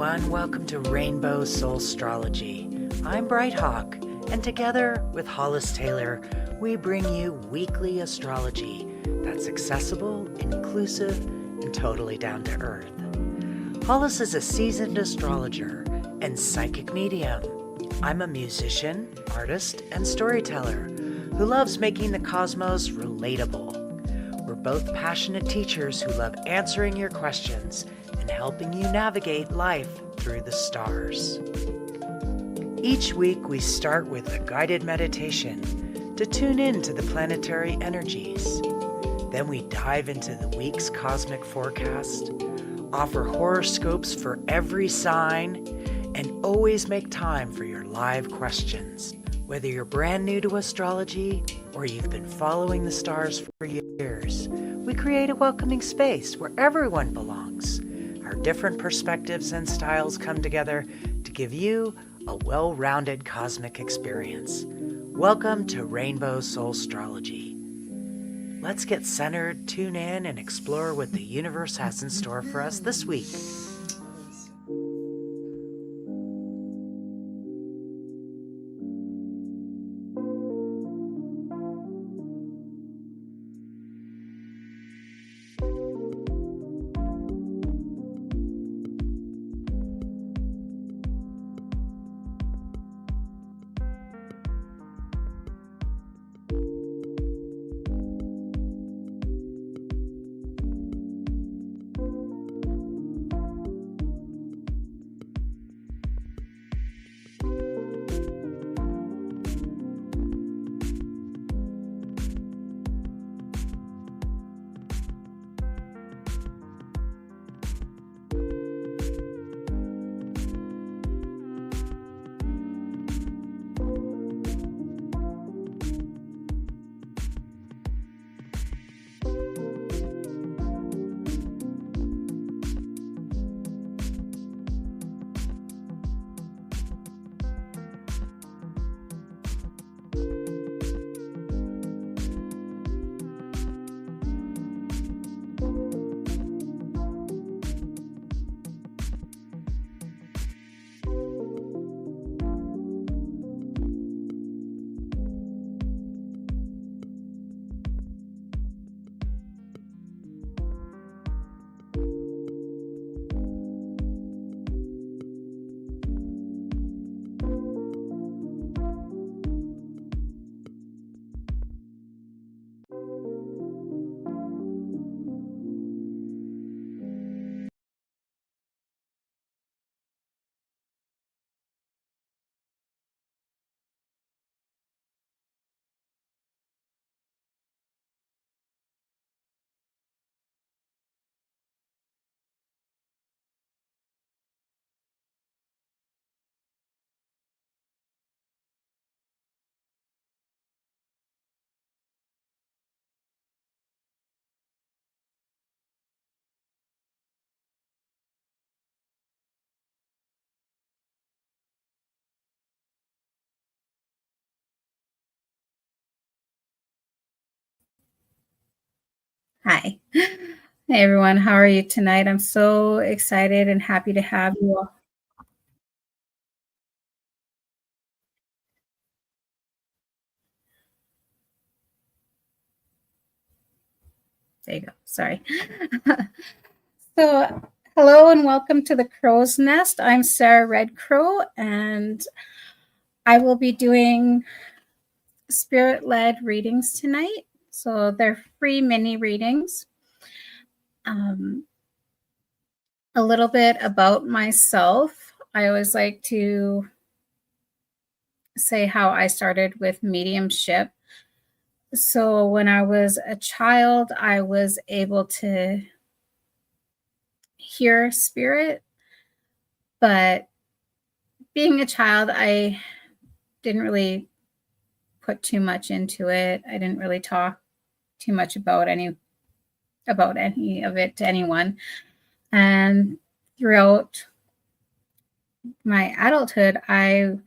everyone. Welcome to Rainbow Soul Astrology. I'm Bright Hawk, and together with Hollis Taylor, we bring you weekly astrology that's accessible, inclusive, and totally down to earth. Hollis is a seasoned astrologer and psychic medium. I'm a musician, artist, and storyteller who loves making the cosmos relatable. We're both passionate teachers who love answering your questions and helping you navigate life through the stars. Each week we start with a guided meditation to tune in to the planetary energies. Then we dive into the week's cosmic forecast, offer horoscopes for every sign, and always make time for your live questions. Whether you're brand new to astrology or you've been following the stars for years, we create a welcoming space where everyone belongs. Our different perspectives and styles come together to give you a well-rounded cosmic experience. Welcome to Rainbow Soul Astrology. Let's get centered, tune in, and explore what the universe has in store for us this week. Hi. Hey everyone, how are you tonight? I'm so excited and happy to have you all. There you go. Sorry. So, hello and welcome to the Crow's Nest. I'm Sarah Red Crow, and I will be doing spirit-led readings tonight. So they're free mini readings. A little bit about myself. I always like to say how I started with mediumship. So when I was a child, I was able to hear spirit, but being a child, I didn't really put too much into it. I didn't really talk too much about any of it to anyone. And throughout my adulthood, I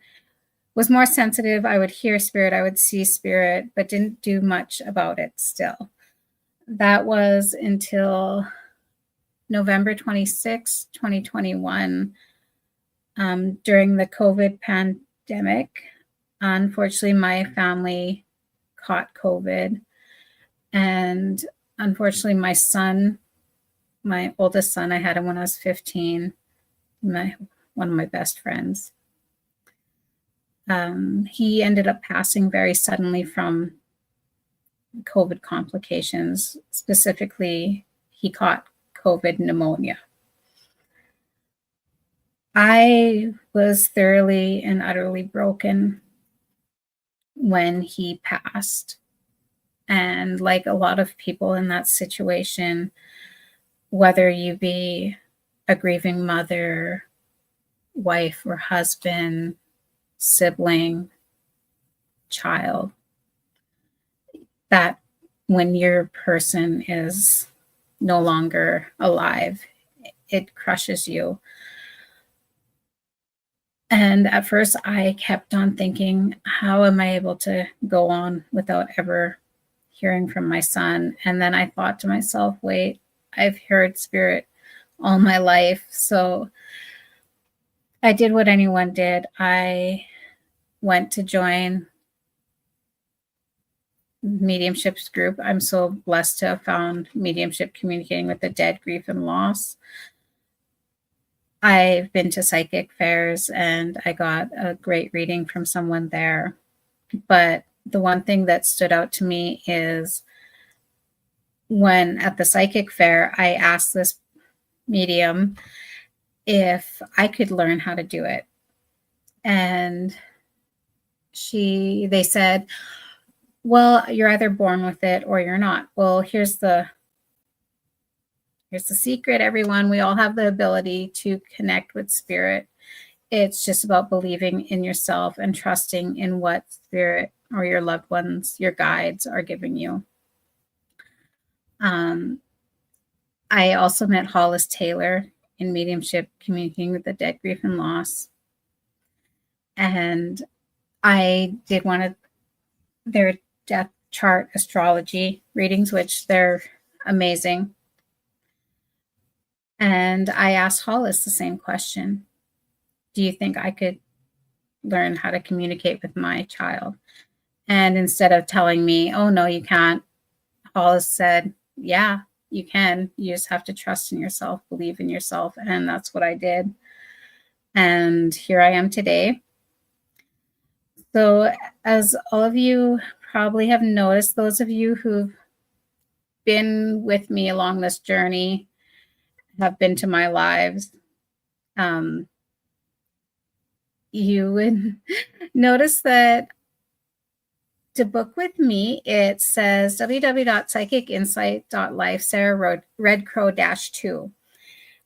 was more sensitive. I would hear spirit, I would see spirit, but didn't do much about it still. That was until November 26, 2021, During the COVID pandemic, unfortunately, my family caught COVID. And unfortunately, my son, my oldest son, I had him when I was 15, one of my best friends. He ended up passing very suddenly from COVID complications. Specifically, he caught COVID pneumonia. I was thoroughly and utterly broken when he passed. And like a lot of people in that situation, whether you be a grieving mother, wife or husband, sibling, child, that when your person is no longer alive, it crushes you. And at first I kept on thinking, how am I able to go on without ever hearing from my son? And then I thought to myself, wait, I've heard spirit all my life. So I did what anyone did. I went to join mediumship's group. I'm so blessed to have found mediumship communicating with the dead, grief, and loss. I've been to psychic fairs and I got a great reading from someone there. But the one thing that stood out to me is when at the psychic fair, I asked this medium if I could learn how to do it. And they said, well, you're either born with it or you're not. Well, here's the secret, everyone. We all have the ability to connect with spirit. It's just about believing in yourself and trusting in what spirit or your loved ones, your guides, are giving you. I also met Hollis Taylor in mediumship, communicating with the dead, grief, and loss. And I did one of their death chart astrology readings, which they're amazing. And I asked Hollis the same question. Do you think I could learn how to communicate with my child? And instead of telling me, oh, no, you can't, Hollis said, yeah, you can. You just have to trust in yourself, believe in yourself. And that's what I did. And here I am today. So as all of you probably have noticed, those of you who've been with me along this journey, have been to my lives, you would notice that to book with me, it says www.psychicinsight.life, Sarah Red Crow -2.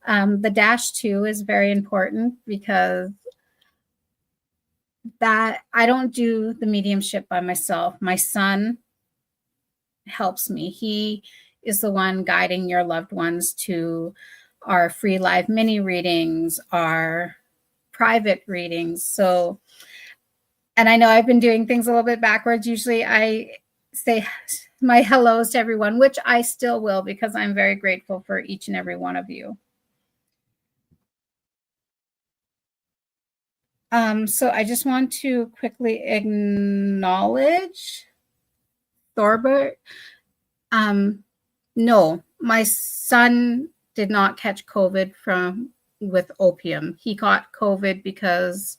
The -2 is very important because that I don't do the mediumship by myself. My son helps me. He is the one guiding your loved ones to our free live mini readings, our private readings. So, and I know I've been doing things a little bit backwards. Usually I say my hellos to everyone, which I still will because I'm very grateful for each and every one of you. So I just want to quickly acknowledge Thorbert. No, my son did not catch COVID with opium. He caught COVID because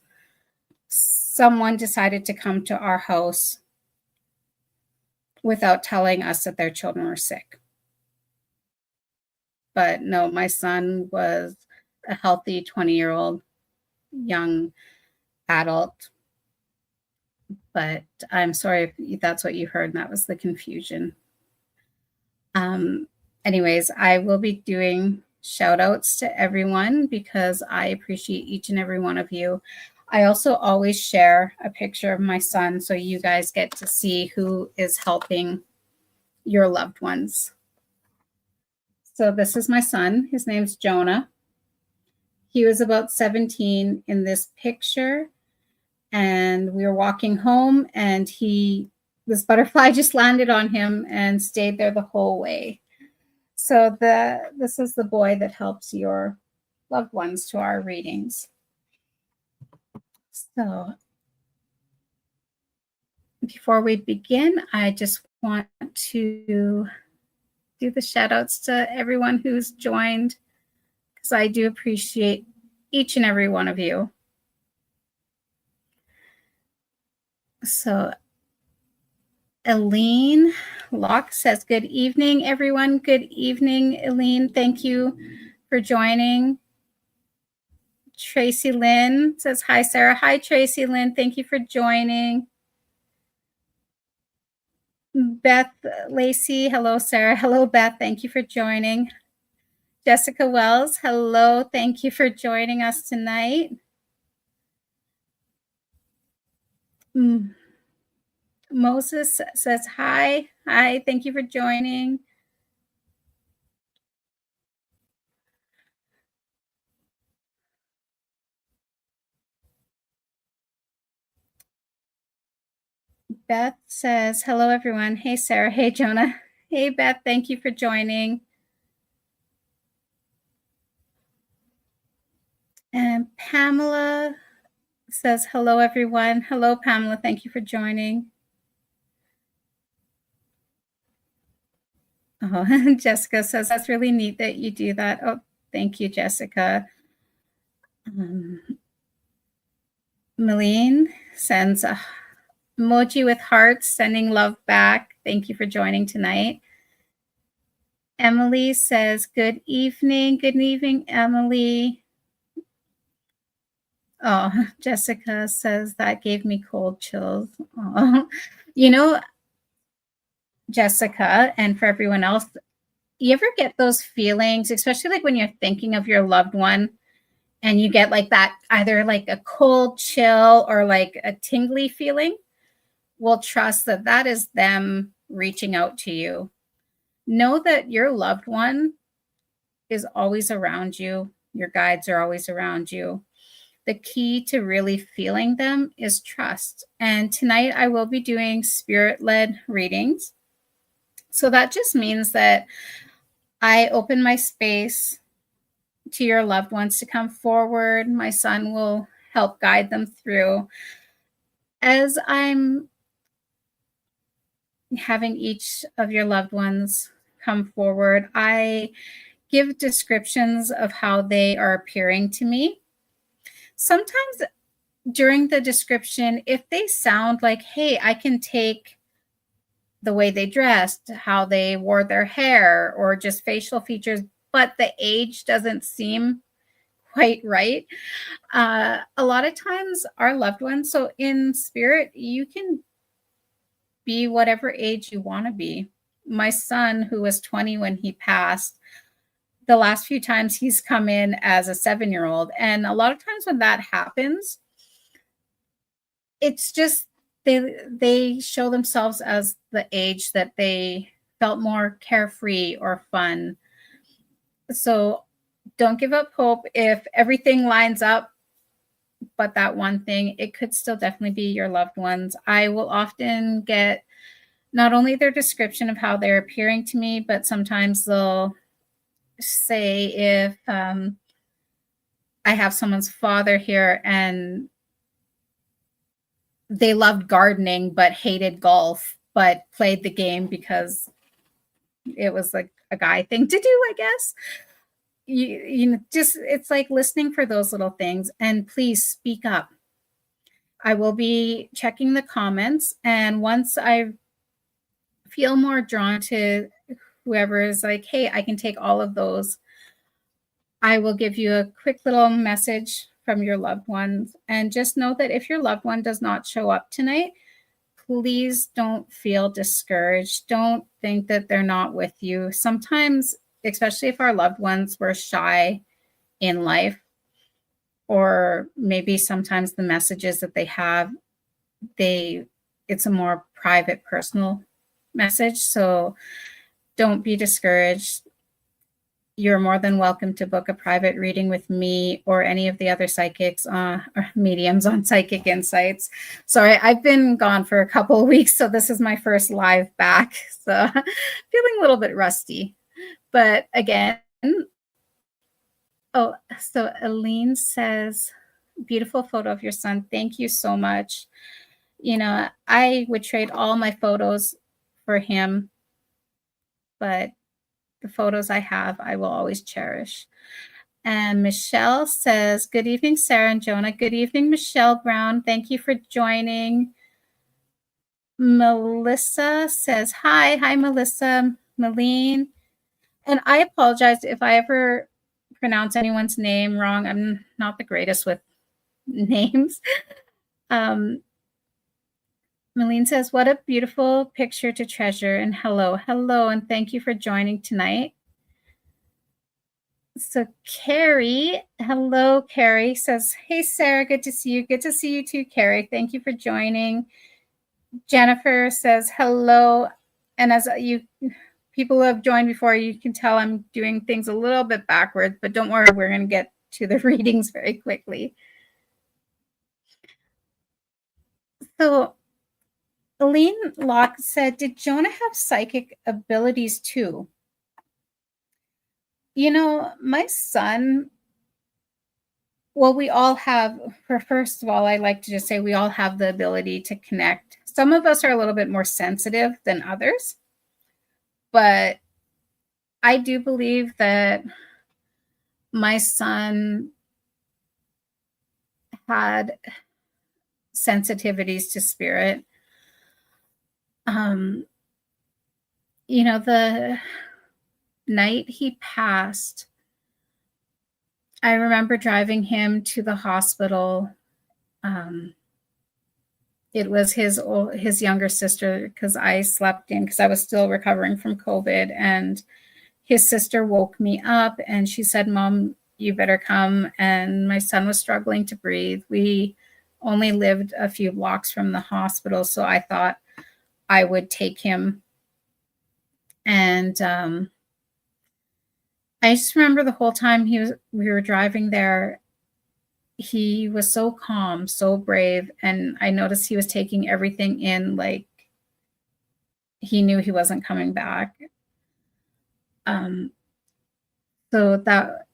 someone decided to come to our house without telling us that their children were sick. But no, my son was a healthy 20-year-old young adult. But I'm sorry if that's what you heard and that was the confusion. Anyways, I will be doing shout outs to everyone because I appreciate each and every one of you. I also always share a picture of my son so you guys get to see who is helping your loved ones. So this is my son. His name's Jonah. He was about 17 in this picture, and we were walking home, and this butterfly just landed on him and stayed there the whole way. So this is the boy that helps your loved ones to our readings. So before we begin, I just want to do the shout outs to everyone who's joined, because I do appreciate each and every one of you. So Elaine Locke says, good evening, everyone. Good evening, Elaine. Thank you for joining. Tracy Lynn says, hi, Sarah. Hi, Tracy Lynn. Thank you for joining. Beth Lacey. Hello, Sarah. Hello, Beth. Thank you for joining. Jessica Wells. Hello. Thank you for joining us tonight. Moses says, hi. Hi. Thank you for joining. Beth says, hello, everyone. Hey, Sarah. Hey, Jonah. Hey, Beth. Thank you for joining. And Pamela says, hello, everyone. Hello, Pamela. Thank you for joining. Oh, Jessica says, that's really neat that you do that. Oh, thank you, Jessica. Malene sends a emoji with hearts, sending love back. Thank you for joining tonight. Emily says, good evening. Good evening, Emily. Oh, Jessica says, that gave me cold chills. Oh. You know, Jessica, and for everyone else, you ever get those feelings, especially like when you're thinking of your loved one and you get like that, either like a cold chill or like a tingly feeling? Well, trust that that is them reaching out to you. Know that your loved one is always around you. Your guides are always around you. The key to really feeling them is trust. And tonight I will be doing spirit-led readings. So that just means that I open my space to your loved ones to come forward. My son will help guide them through. As I'm having each of your loved ones come forward, I give descriptions of how they are appearing to me. Sometimes during the description, if they sound like, hey, I can take the way they dressed, how they wore their hair, or just facial features, but the age doesn't seem quite right. A lot of times our loved ones, so in spirit, you can be whatever age you want to be. My son, who was 20 when he passed, the last few times he's come in as a 7-year-old. And a lot of times when that happens, it's just they show themselves as the age that they felt more carefree or fun. So don't give up hope. If everything lines up, but that one thing, it could still definitely be your loved ones. I will often get not only their description of how they're appearing to me, but sometimes they'll say if I have someone's father here and they loved gardening but hated golf, but played the game because it was like a guy thing to do, I guess. You know, just it's like listening for those little things. And please speak up. I will be checking the comments, and once I feel more drawn to whoever is like, hey, I can take all of those, I will give you a quick little message from your loved ones. And just know that if your loved one does not show up tonight, please don't feel discouraged. Don't think that they're not with you. Sometimes, especially if our loved ones were shy in life, or maybe sometimes the messages that they have, it's a more private, personal message. So don't be discouraged. You're more than welcome to book a private reading with me or any of the other psychics or mediums on Psychic Insights. Sorry, I've been gone for a couple of weeks, so this is my first live back. So feeling a little bit rusty. But again, oh, so Aline says, beautiful photo of your son. Thank you so much. You know, I would trade all my photos for him, but the photos I have, I will always cherish. And Michelle says, good evening, Sarah and Jonah. Good evening, Michelle Brown. Thank you for joining. Melissa says, hi. Hi, Melissa. Malene. And I apologize if I ever pronounce anyone's name wrong. I'm not the greatest with names. Malene says, what a beautiful picture to treasure. And hello, and thank you for joining tonight. So Carrie, hello, Carrie says, hey, Sarah, good to see you. Good to see you too, Carrie. Thank you for joining. Jennifer says, hello. And as you people who have joined before, you can tell I'm doing things a little bit backwards, but don't worry, we're going to get to the readings very quickly. So Aline Locke said, did Jonah have psychic abilities too? You know, my son, well, we all have, first of all, I like to just say we all have the ability to connect. Some of us are a little bit more sensitive than others, but I do believe that my son had sensitivities to spirit. You know, the night he passed, I remember driving him to the hospital. It was his younger sister, because I slept in because I was still recovering from COVID, and his sister woke me up and she said, Mom, you better come. And my son was struggling to breathe. We only lived a few blocks from the hospital, so I thought I would take him. And I just remember the whole time we were driving there, he was so calm, so brave, and I noticed he was taking everything in like he knew he wasn't coming back. So that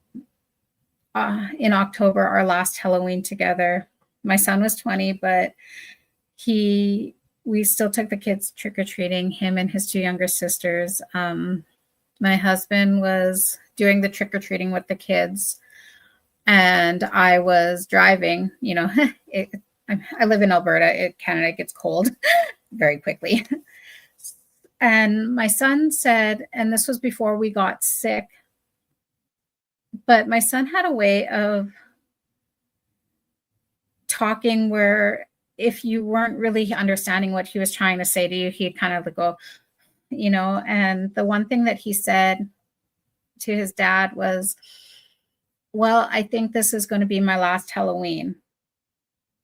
in October, our last Halloween together, my son was 20, but we still took the kids trick-or-treating, him and his two younger sisters. My husband was doing the trick-or-treating with the kids, and I was driving. You know, I live in Alberta. Canada gets cold very quickly. And my son said, and this was before we got sick, but my son had a way of talking where if you weren't really understanding what he was trying to say to you, he'd kind of go, you know. And the one thing that he said to his dad was, well, I think this is going to be my last Halloween.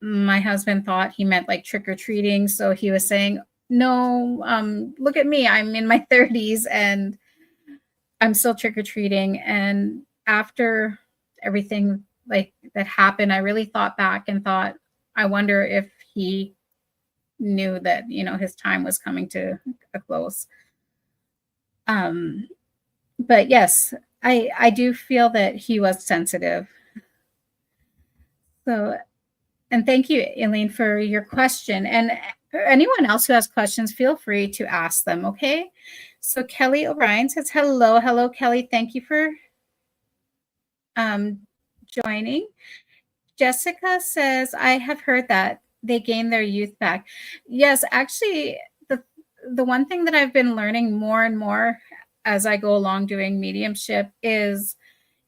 My husband thought he meant like trick-or-treating, so he was saying, no, look at me, I'm in my 30s and I'm still trick-or-treating. And after everything like that happened, I really thought back and thought, I wonder if he knew that, you know, his time was coming to a close. But yes, I do feel that he was sensitive. So, and thank you, Elaine, for your question. And anyone else who has questions, feel free to ask them, okay? So Kelly O'Brien says, hello, Kelly. Thank you for joining. Jessica says, I have heard that they gain their youth back. Yes, actually, the one thing that I've been learning more and more as I go along doing mediumship is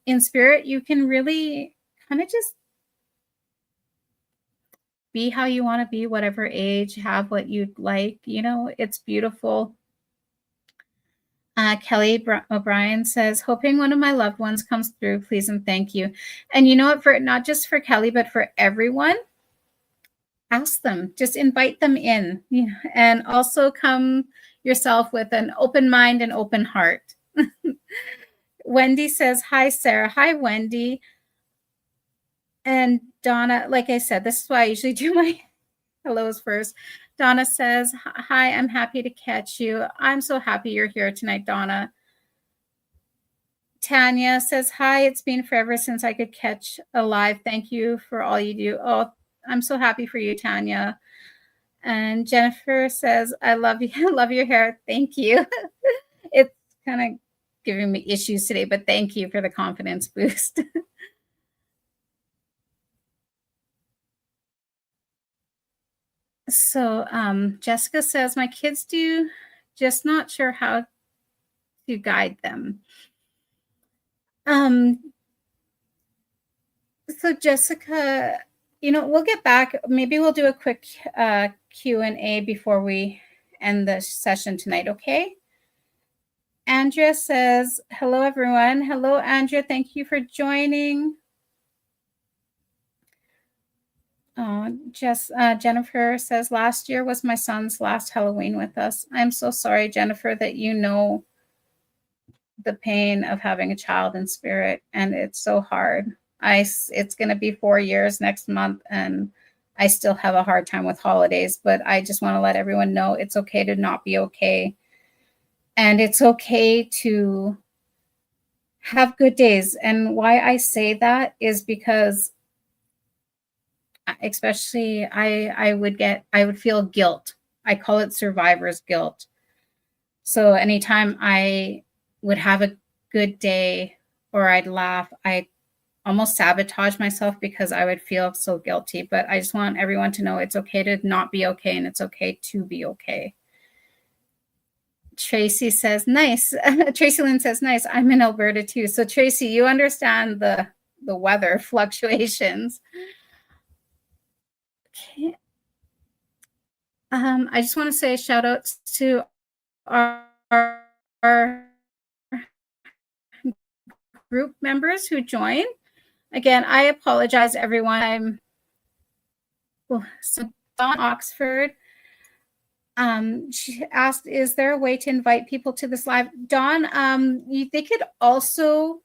in spirit, you can really kind of just be how you want to be, whatever age, have what you'd like. You know, it's beautiful. Kelly O'Brien says, hoping one of my loved ones comes through, please and thank you. And you know what, for not just for Kelly, but for everyone, ask them, just invite them in, and also come yourself with an open mind and open heart. Wendy says, hi, Sarah. Hi, Wendy. And Donna, like I said, this is why I usually do my hellos first. Donna says, hi, I'm happy to catch you. I'm so happy you're here tonight, Donna. Tanya says, hi, it's been forever since I could catch a live. Thank you for all you do. Oh, I'm so happy for you, Tanya. And Jennifer says, I love you. Love your hair. Thank you. It's kind of giving me issues today, but thank you for the confidence boost. So Jessica says, my kids do, just not sure how to guide them. So Jessica, we'll get back. Maybe we'll do a quick Q&A before we end the session tonight, okay? Andrea says, hello, everyone. Hello, Andrea. Thank you for joining. Jennifer says, last year was my son's last Halloween with us. I'm so sorry, Jennifer, that you know the pain of having a child in spirit, and it's so hard. It's going to be 4 years next month, and I still have a hard time with holidays, but I just want to let everyone know it's okay to not be okay. And it's okay to have good days. And why I say that is because especially I would feel guilt. I call it survivor's guilt. So anytime I would have a good day or I'd laugh, I almost sabotage myself because I would feel so guilty. But I just want everyone to know it's okay to not be okay, and it's okay to be okay. Tracy says, nice. Tracy Lynn says, nice. I'm in Alberta too. So Tracy, you understand the weather fluctuations. Okay. I just want to say shout outs to our group members who joined. Again, I apologize, everyone. So Dawn Oxford, she asked, is there a way to invite people to this live? Dawn, they could also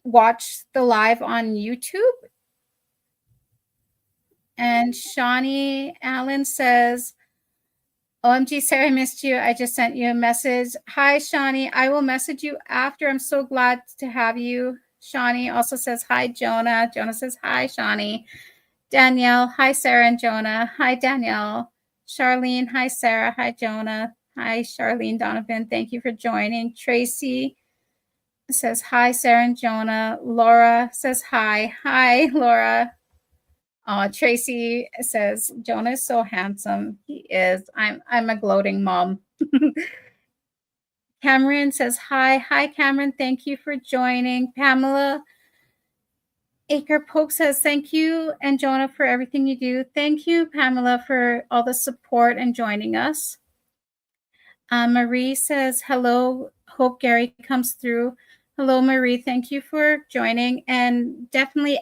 watch the live on YouTube. And Shawnee Allen says, OMG, Sarah, I missed you. I just sent you a message. Hi, Shawnee. I will message you after. I'm so glad to have you. Shawnee also says, hi, Jonah. Jonah says, hi, Shawnee. Danielle, hi, Sarah and Jonah. Hi, Danielle. Charlene, hi, Sarah. Hi, Jonah. Hi, Charlene Donovan. Thank you for joining. Tracy says, hi, Sarah and Jonah. Laura says, hi. Hi, Laura. Tracy says, Jonah is so handsome. He is. I'm a gloating mom. Cameron says, hi. Hi, Cameron. Thank you for joining. Pamela Aker Pope says, thank you, and Jonah, for everything you do. Thank you, Pamela, for all the support and joining us. Marie says, hello. Hope Gary comes through. Hello, Marie. Thank you for joining. And definitely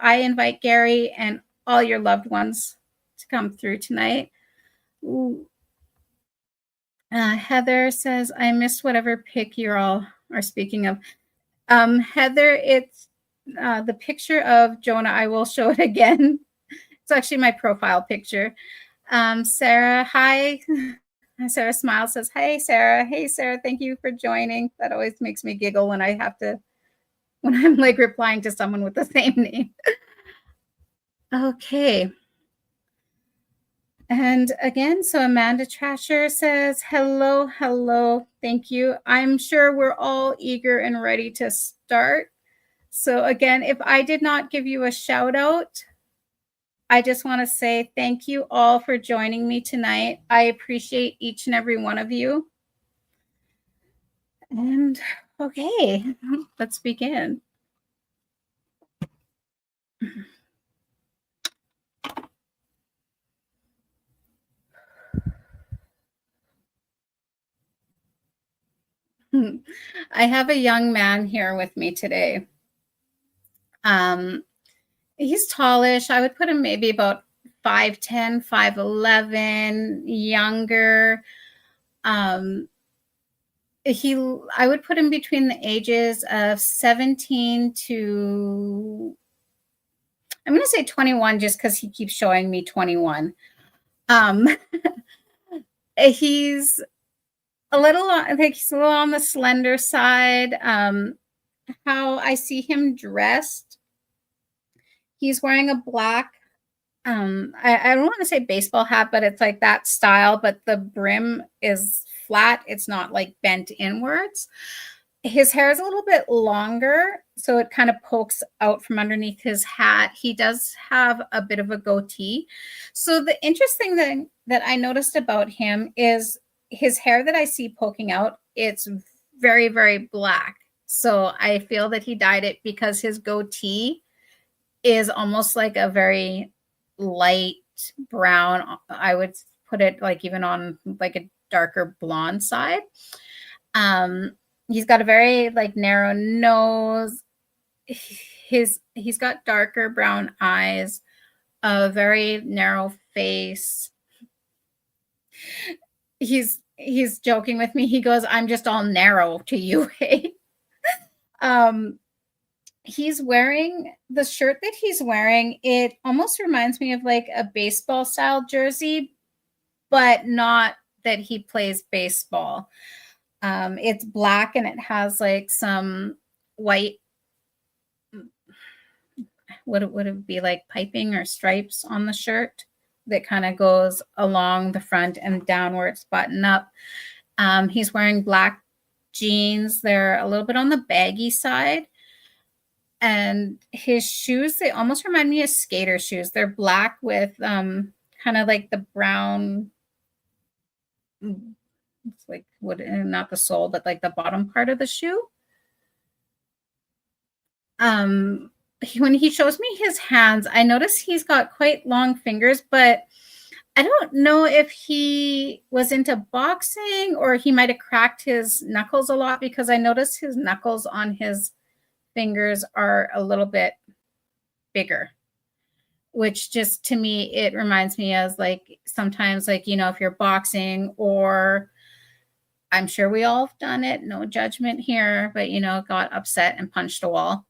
I invite Gary and all your loved ones to come through tonight. Heather says, I missed whatever pic you all are speaking of. Heather, it's the picture of Jonah. I will show it again. It's actually my profile picture. Sarah, hi. Sarah Smile says, hey, Sarah. Hey, Sarah, thank you for joining. That always makes me giggle when I'm like replying to someone with the same name. Okay. And again, so Amanda Trasher says, hello, hello, thank you. I'm sure we're all eager and ready to start. So again, if I did not give you a shout out, I just want to say thank you all for joining me tonight. I appreciate each and every one of you. And okay, let's begin. I have a young man here with me today. He's tallish. I would put him maybe about 5'10", 5'11", younger. I would put him between the ages of 17 to, I'm going to say 21, just because he keeps showing me 21. He's a little, I think he's a little on the slender side. How I see him dressed, he's wearing a black, I don't want to say baseball hat, but it's like that style, but the brim is flat. It's not like bent inwards. His hair is a little bit longer, so it kind of pokes out from underneath his hat. He does have a bit of a goatee. So the interesting thing that I noticed about him is his hair that I see poking out, it's very, very black. So I feel that he dyed it because his goatee is almost like a very light brown. I would put it like even on like a darker blonde side. Um, he's got a very like narrow nose. He's got darker brown eyes, a very narrow face. He's joking with me. He goes, "I'm just all narrow to you." Hey? um he's wearing the shirt that he's wearing. It almost reminds me of like a baseball style jersey, but not that he plays baseball. It's black and it has like some white, what would it be, like piping or stripes on the shirt that kind of goes along the front and downwards button up. He's wearing black jeans. They're a little bit on the baggy side. And his shoes, they almost remind me of skater shoes. They're black with kind of like the brown, it's like what, not the sole, but like the bottom part of the shoe. When he shows me his hands, I notice he's got quite long fingers, but I don't know if he was into boxing or he might have cracked his knuckles a lot, because I notice his knuckles on his fingers are a little bit bigger, which just to me, it reminds me of like sometimes, like, you know, if you're boxing, or I'm sure we all have done it, no judgment here, but you know, got upset and punched a wall.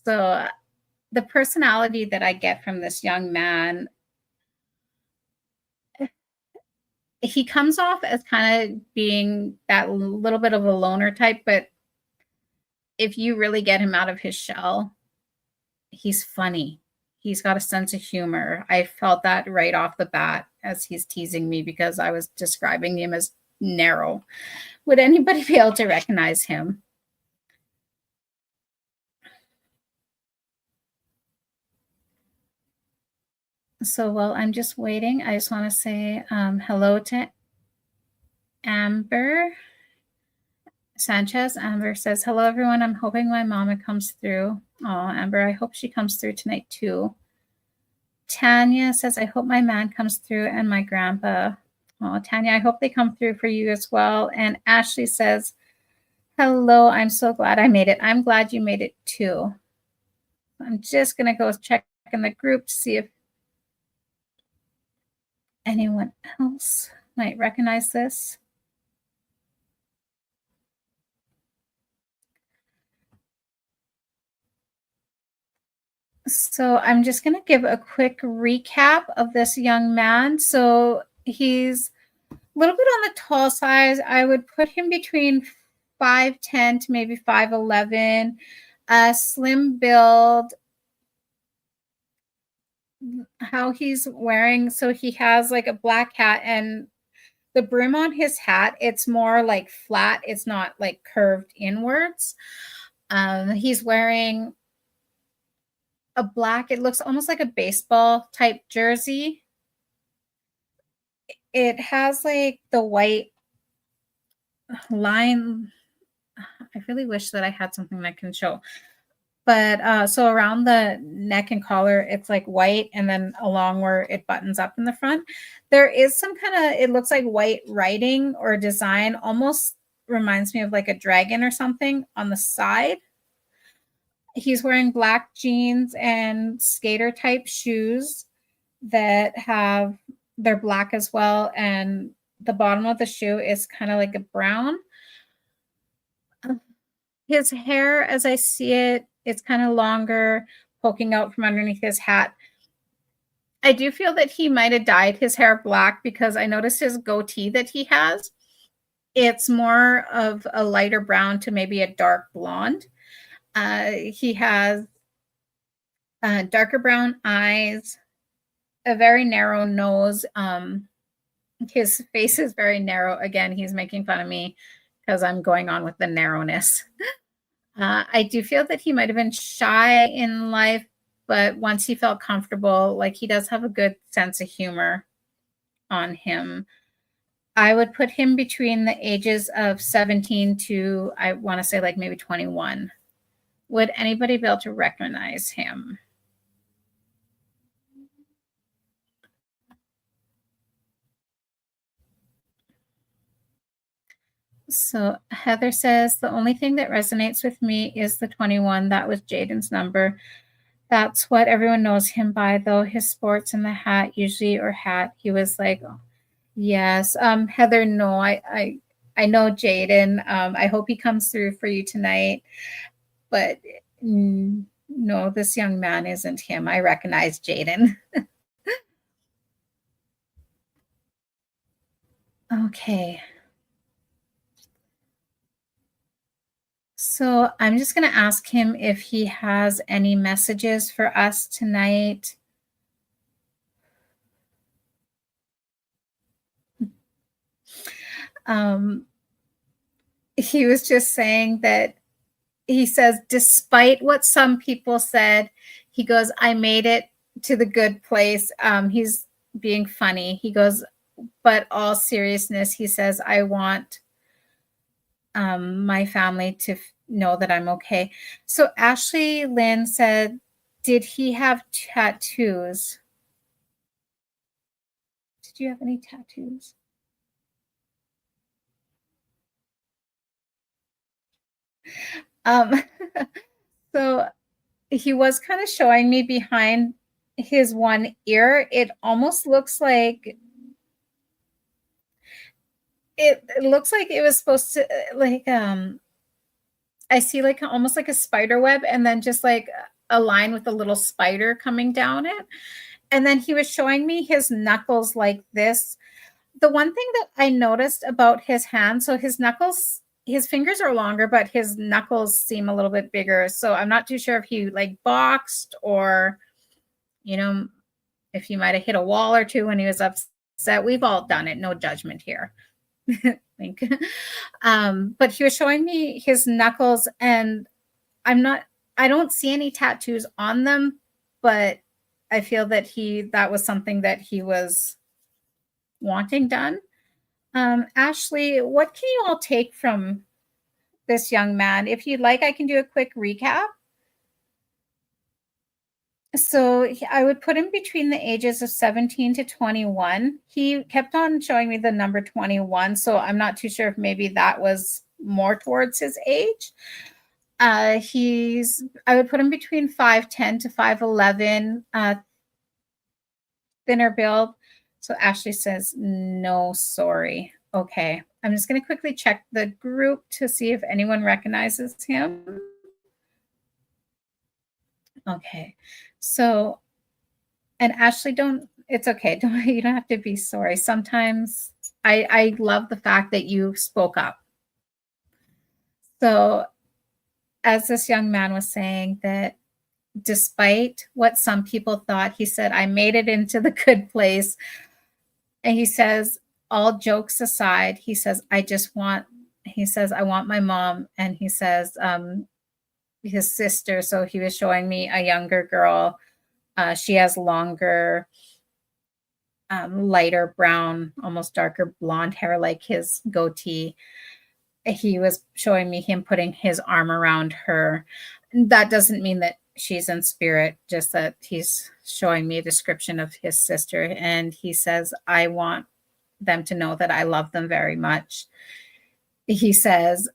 So the personality that I get from this young man, he comes off as kind of being that little bit of a loner type, but if you really get him out of his shell, he's funny. He's got a sense of humor. I felt that right off the bat as he's teasing me because I was describing him as narrow. Would anybody be able to recognize him? So while I'm just waiting, I just want to say hello to Amber Sanchez. Amber says, "Hello, everyone. I'm hoping my mama comes through." Oh, Amber, I hope she comes through tonight, too. Tanya says, "I hope my man comes through and my grandpa." Oh, Tanya, I hope they come through for you as well. And Ashley says, "Hello, I'm so glad I made it." I'm glad you made it, too. I'm just going to go check in the group to see if anyone else might recognize this. So I'm just going to give a quick recap of this young man. So he's a little bit on the tall side. I would put him between 5'10" to maybe 5'11", slim build. How he's wearing, so he has like a black hat, and the brim on his hat, it's more like flat. It's not like curved inwards. He's wearing a black, it looks almost like a baseball type jersey. It has like the white line. I really wish that I had something that can show. But so around the neck and collar, it's like white, and then along where it buttons up in the front, there is some kind of, it looks like white writing or design, almost reminds me of like a dragon or something on the side. He's wearing black jeans and skater type shoes that have, they're black as well, and the bottom of the shoe is kind of like a brown. His hair, as I see it, it's kind of longer, poking out from underneath his hat. I do feel that he might have dyed his hair black because I noticed his goatee that he has. It's more of a lighter brown to maybe a dark blonde. He has darker brown eyes, a very narrow nose. His face is very narrow. Again, he's making fun of me because I'm going on with the narrowness. I do feel that he might have been shy in life, but once he felt comfortable, like he does have a good sense of humor on him. I would put him between the ages of 17 to, I want to say, like maybe 21. Would anybody be able to recognize him? So Heather says, the only thing that resonates with me is the 21. That was Jaden's number. That's what everyone knows him by, though. His sports and the hat, usually, or hat. He was like, oh, yes. Heather, no, I know Jaden. I hope he comes through for you tonight. But no, this young man isn't him. I recognize Jaden. Okay. So I'm just going to ask him if he has any messages for us tonight. He was just saying that he says, despite what some people said, he goes, I made it to the good place. He's being funny. He goes, but all seriousness, he says, I want my family to know that I'm okay. So Ashley Lynn said, did he have tattoos? Did you have any tattoos? Um, so he was kind of showing me behind his one ear. It almost looks like it looks like it was supposed to like I see like almost like a spider web and then just like a line with a little spider coming down it. And then he was showing me his knuckles like this. The one thing that I noticed about his hand, so his knuckles, his fingers are longer, but his knuckles seem a little bit bigger. So I'm not too sure if he like boxed or, you know, if he might have hit a wall or two when he was upset. We've all done it. No judgment here. Think. But he was showing me his knuckles, and I don't see any tattoos on them, but I feel that that was something that he was wanting done. Ashley, what can you all take from this young man? If you'd like, I can do a quick recap. So I would put him between the ages of 17 to 21. He kept on showing me the number 21. So I'm not too sure if maybe that was more towards his age. I would put him between 5'10 to 5'11, thinner build. So Ashley says, no, sorry. Okay. I'm just going to quickly check the group to see if anyone recognizes him. Okay. So, and Ashley, it's okay. You don't have to be sorry. Sometimes I love the fact that you spoke up. So, as this young man was saying, that despite what some people thought, he said, I made it into the good place. And he says, all jokes aside, he says, I want my mom. And he says, his sister. So he was showing me a younger girl. She has longer, lighter brown, almost darker blonde hair, like his goatee. He was showing me him putting his arm around her. That doesn't mean that she's in spirit, just that he's showing me a description of his sister. And he says, I want them to know that I love them very much. He says,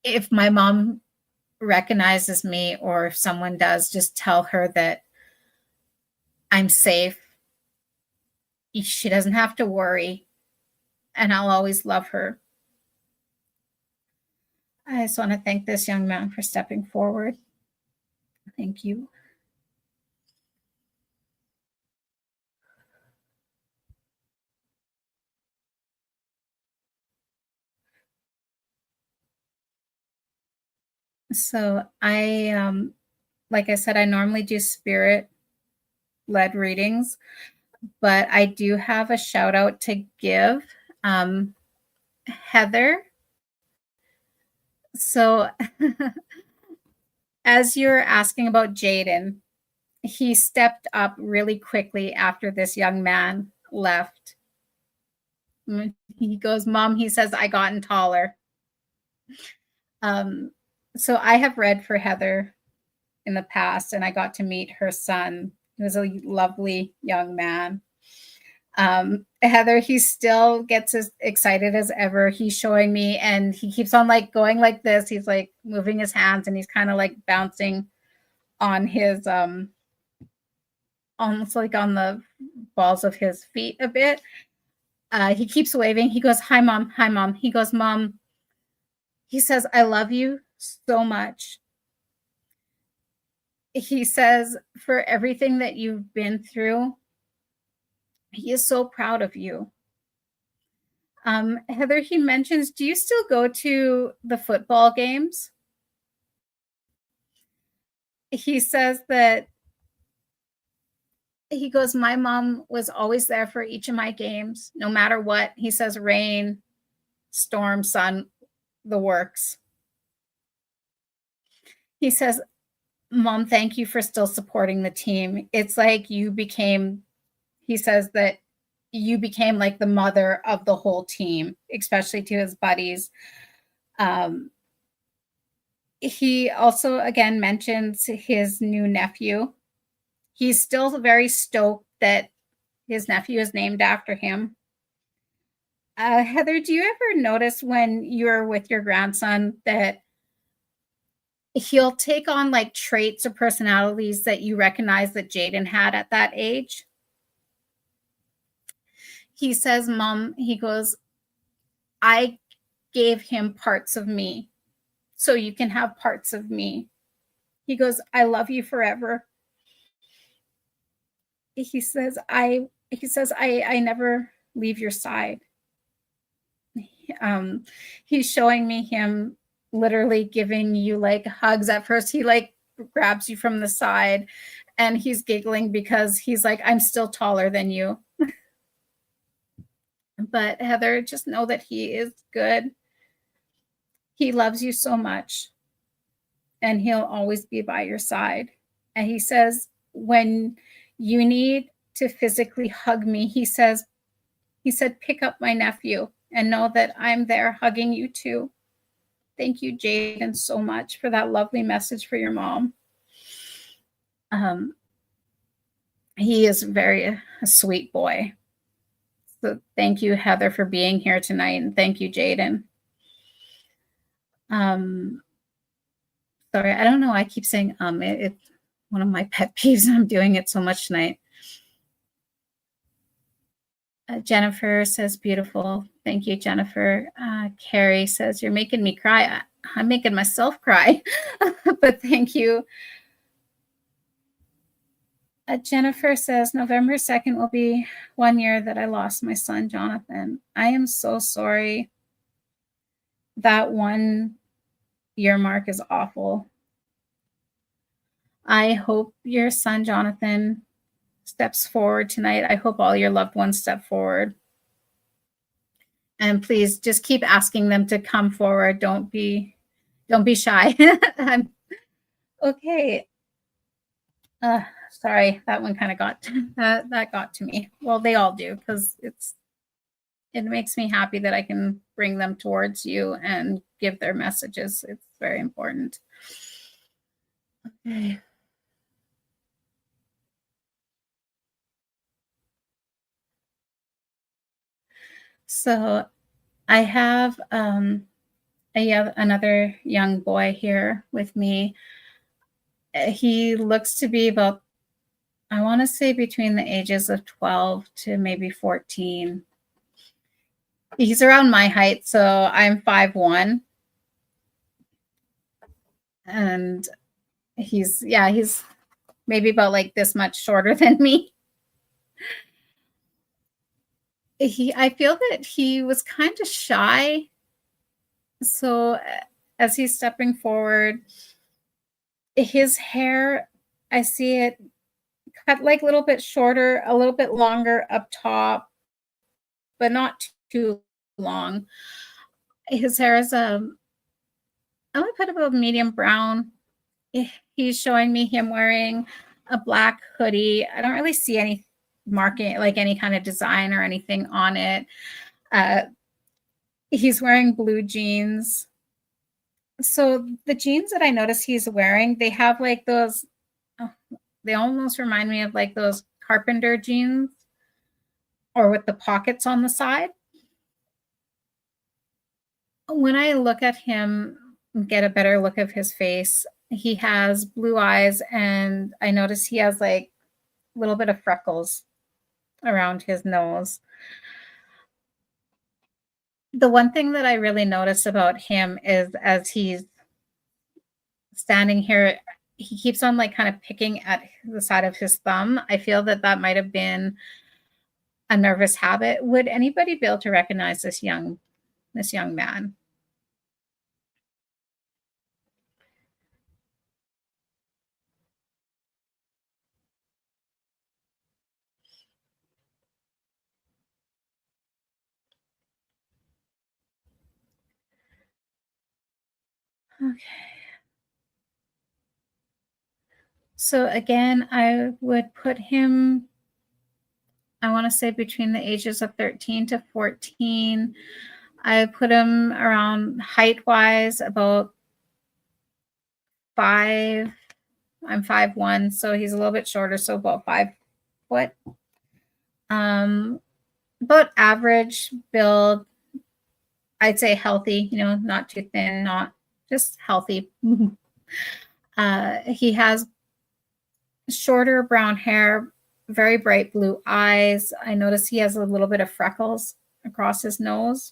if my mom recognizes me or if someone does, just tell her that I'm safe. She doesn't have to worry, and I'll always love her. I just want to thank this young man for stepping forward. Thank you. So like I said, I normally do spirit-led readings, but I do have a shout out to give. Heather. So as you're asking about Jaden, he stepped up really quickly after this young man left. He goes, Mom, he says, I gotten taller. So I have read for Heather in the past, and I got to meet her son. He was a lovely young man. Heather, he still gets as excited as ever. He's showing me, and he keeps on like going like this. He's like moving his hands, and he's kind of like bouncing on his almost like on the balls of his feet a bit. He keeps waving. He goes, hi, Mom. Hi, Mom. He goes, Mom. He says, I love you so much. He says, for everything that you've been through, he is so proud of you. Heather, he mentions, do you still go to the football games? He says that he goes, my mom was always there for each of my games, no matter what. He says, rain, storm, sun, the works. He says, Mom, thank you for still supporting the team. It's like you became, he says that you became like the mother of the whole team, especially to his buddies. He also, again, mentions his new nephew. He's still very stoked that his nephew is named after him. Heather, do you ever notice when you're with your grandson that he'll take on like traits or personalities that you recognize that Jaden had at that age? He says, Mom, he goes, I gave him parts of me, so you can have parts of me. He goes, I love you forever. He says, I never leave your side. He's showing me him literally giving you like hugs. At first, he like grabs you from the side and he's giggling because he's like, I'm still taller than you. But Heather, just know that he is good. He loves you so much and he'll always be by your side. And he says, when you need to physically hug me, he said, pick up my nephew and know that I'm there hugging you too. Thank you, Jaden, so much for that lovely message for your mom. He is a sweet boy. So thank you, Heather, for being here tonight. And thank you, Jaden. Sorry, I don't know. I keep saying it's one of my pet peeves. I'm doing it so much tonight. Jennifer says, beautiful. Thank you, Jennifer. Carrie says, you're making me cry. I'm making myself cry, but thank you. Jennifer says, November 2nd will be 1 year that I lost my son, Jonathan. I am so sorry. That 1 year mark is awful. I hope your son, Jonathan, steps forward tonight. I hope all your loved ones step forward. And please just keep asking them to come forward. Don't be shy. Okay. Sorry, that one kind of got that got to me. Well, they all do, because it makes me happy that I can bring them towards you and give their messages. It's very important. Okay. So I have another young boy here with me. He looks to be about, I want to say, between the ages of 12 to maybe 14. He's around my height, so I'm 5'1". And he's maybe about like this much shorter than me. I feel that he was kind of shy. So as he's stepping forward, his hair, I see it cut like a little bit shorter, a little bit longer up top, but not too long. His hair is I'm gonna put about medium brown. He's showing me him wearing a black hoodie. I don't really see any marking, like any kind of design or anything on it. Uh, he's wearing blue jeans. So the jeans that I notice he's wearing, they have like those, oh, they almost remind me of like those carpenter jeans or with the pockets on the side. When I look at him, get a better look of his face, he has blue eyes, and I notice he has like a little bit of freckles around his nose. The one thing that I really notice about him is as he's standing here, he keeps on like kind of picking at the side of his thumb. I feel that that might have been a nervous habit. Would anybody be able to recognize this young man? Okay. So again, I would put him, I want to say between the ages of 13 to 14. I put him around height wise about 5. I'm 5'1", so he's a little bit shorter, so about 5 foot. About average build. I'd say healthy, not too thin, not just healthy. He has shorter brown hair, very bright blue eyes. I notice he has a little bit of freckles across his nose.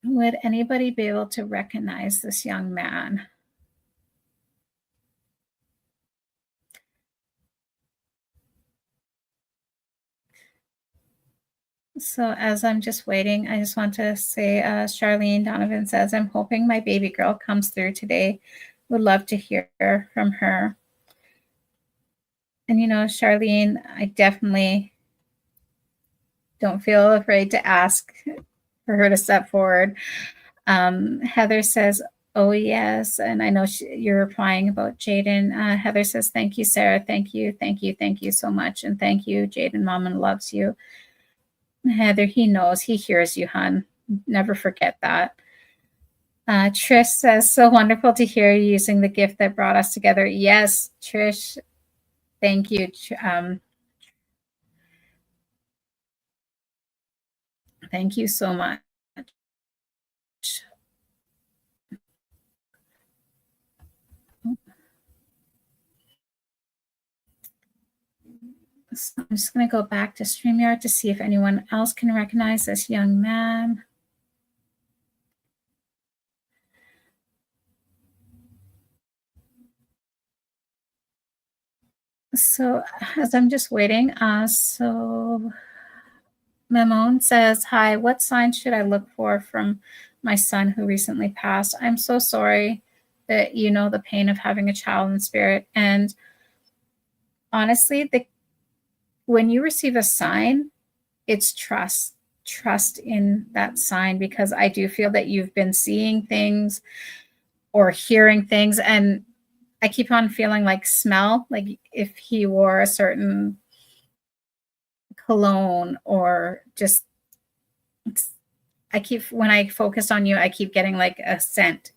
Would anybody be able to recognize this young man? So as I'm just waiting, I just want to say, Charlene Donovan says, I'm hoping my baby girl comes through today. Would love to hear from her. And, Charlene, I definitely don't feel afraid to ask for her to step forward. Heather says, oh, yes. And I know you're replying about Jaden. Heather says, thank you, Sarah. Thank you. Thank you. Thank you so much. And thank you, Jaden. Mama loves you. Heather, he knows. He hears you, hon. Never forget that. Trish says, so wonderful to hear you using the gift that brought us together. Yes, Trish, thank you. Thank you so much. So I'm just going to go back to StreamYard to see if anyone else can recognize this young man. So as I'm just waiting, so Mamone says, hi, what signs should I look for from my son who recently passed? I'm so sorry that you know the pain of having a child in spirit. And honestly, when you receive a sign, it's trust in that sign, because I do feel that you've been seeing things or hearing things, and I keep on feeling like smell, like if he wore a certain cologne or just, when I focus on you, I keep getting like a scent.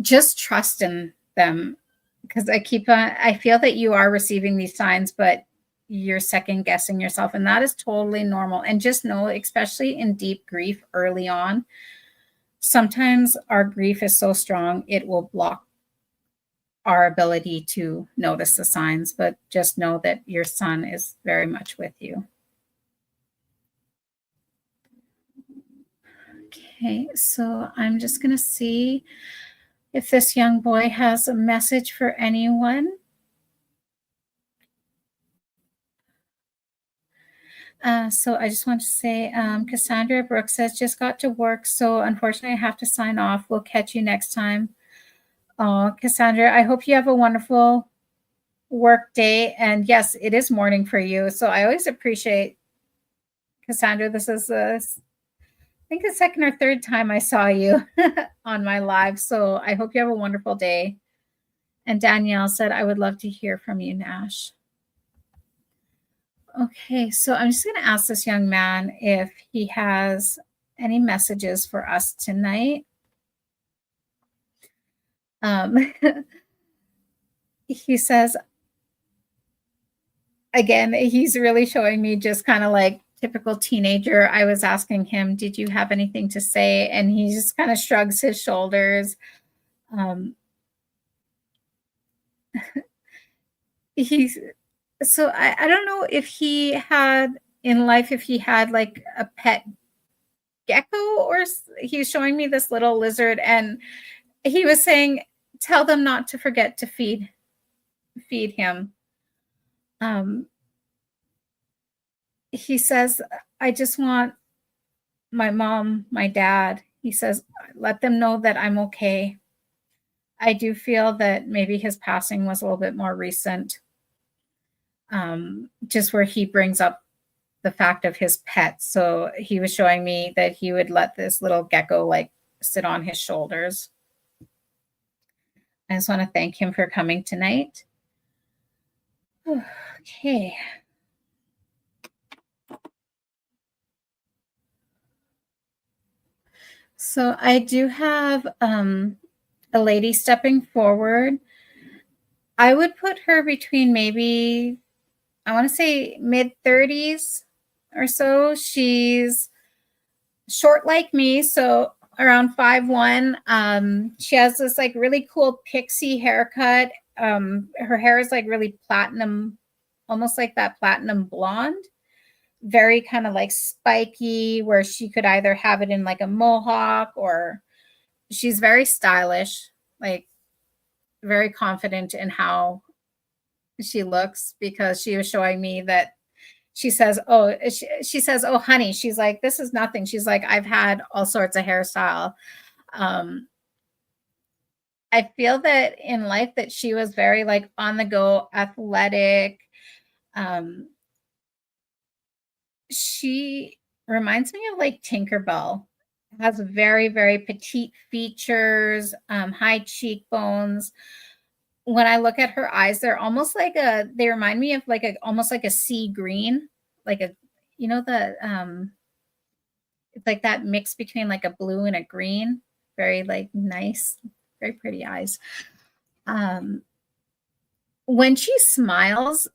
Just trust in them, because I feel that you are receiving these signs, but you're second guessing yourself, and that is totally normal. And just know, especially in deep grief early on, sometimes our grief is so strong, it will block our ability to notice the signs, but just know that your son is very much with you. Okay, so I'm just going to see if this young boy has a message for anyone. So I just want to say, Cassandra Brooks says, just got to work, so unfortunately I have to sign off. We'll catch you next time. Oh, Cassandra, I hope you have a wonderful work day. And yes, it is morning for you. So I always appreciate, Cassandra, this is I think the second or third time I saw you on my live. So I hope you have a wonderful day. And Danielle said, I would love to hear from you, Nash. Okay, so I'm just going to ask this young man if he has any messages for us tonight. He says, again, he's really showing me just kind of like typical teenager. I was asking him, did you have anything to say? And he just kind of shrugs his shoulders. He's so I don't know if he had in life, if he had like a pet gecko, or he's showing me this little lizard, and he was saying, tell them not to forget to feed him. He says, I just want my mom, my dad, he says, let them know that I'm okay. I do feel that maybe his passing was a little bit more recent. Just where he brings up the fact of his pet. So he was showing me that he would let this little gecko like sit on his shoulders. I just want to thank him for coming tonight. Okay. So I do have a lady stepping forward. I would put her between maybe, I want to say mid-30s or so. She's short like me, so around 5'1". She has this like really cool pixie haircut. Her hair is like really platinum, almost like that platinum blonde. Very kind of like spiky, where she could either have it in like a mohawk, or she's very stylish, like very confident in how she looks, because she was showing me that she says, she says, oh, honey, she's like, this is nothing. She's like, I've had all sorts of hairstyle. I feel that in life that she was very like on the go, athletic. She reminds me of like Tinkerbell. Has very, very petite features, high cheekbones. When I look at her eyes, they're almost like they remind me of like almost like a sea green, like a, it's like that mix between like a blue and a green. Very like nice, very pretty eyes. When she smiles,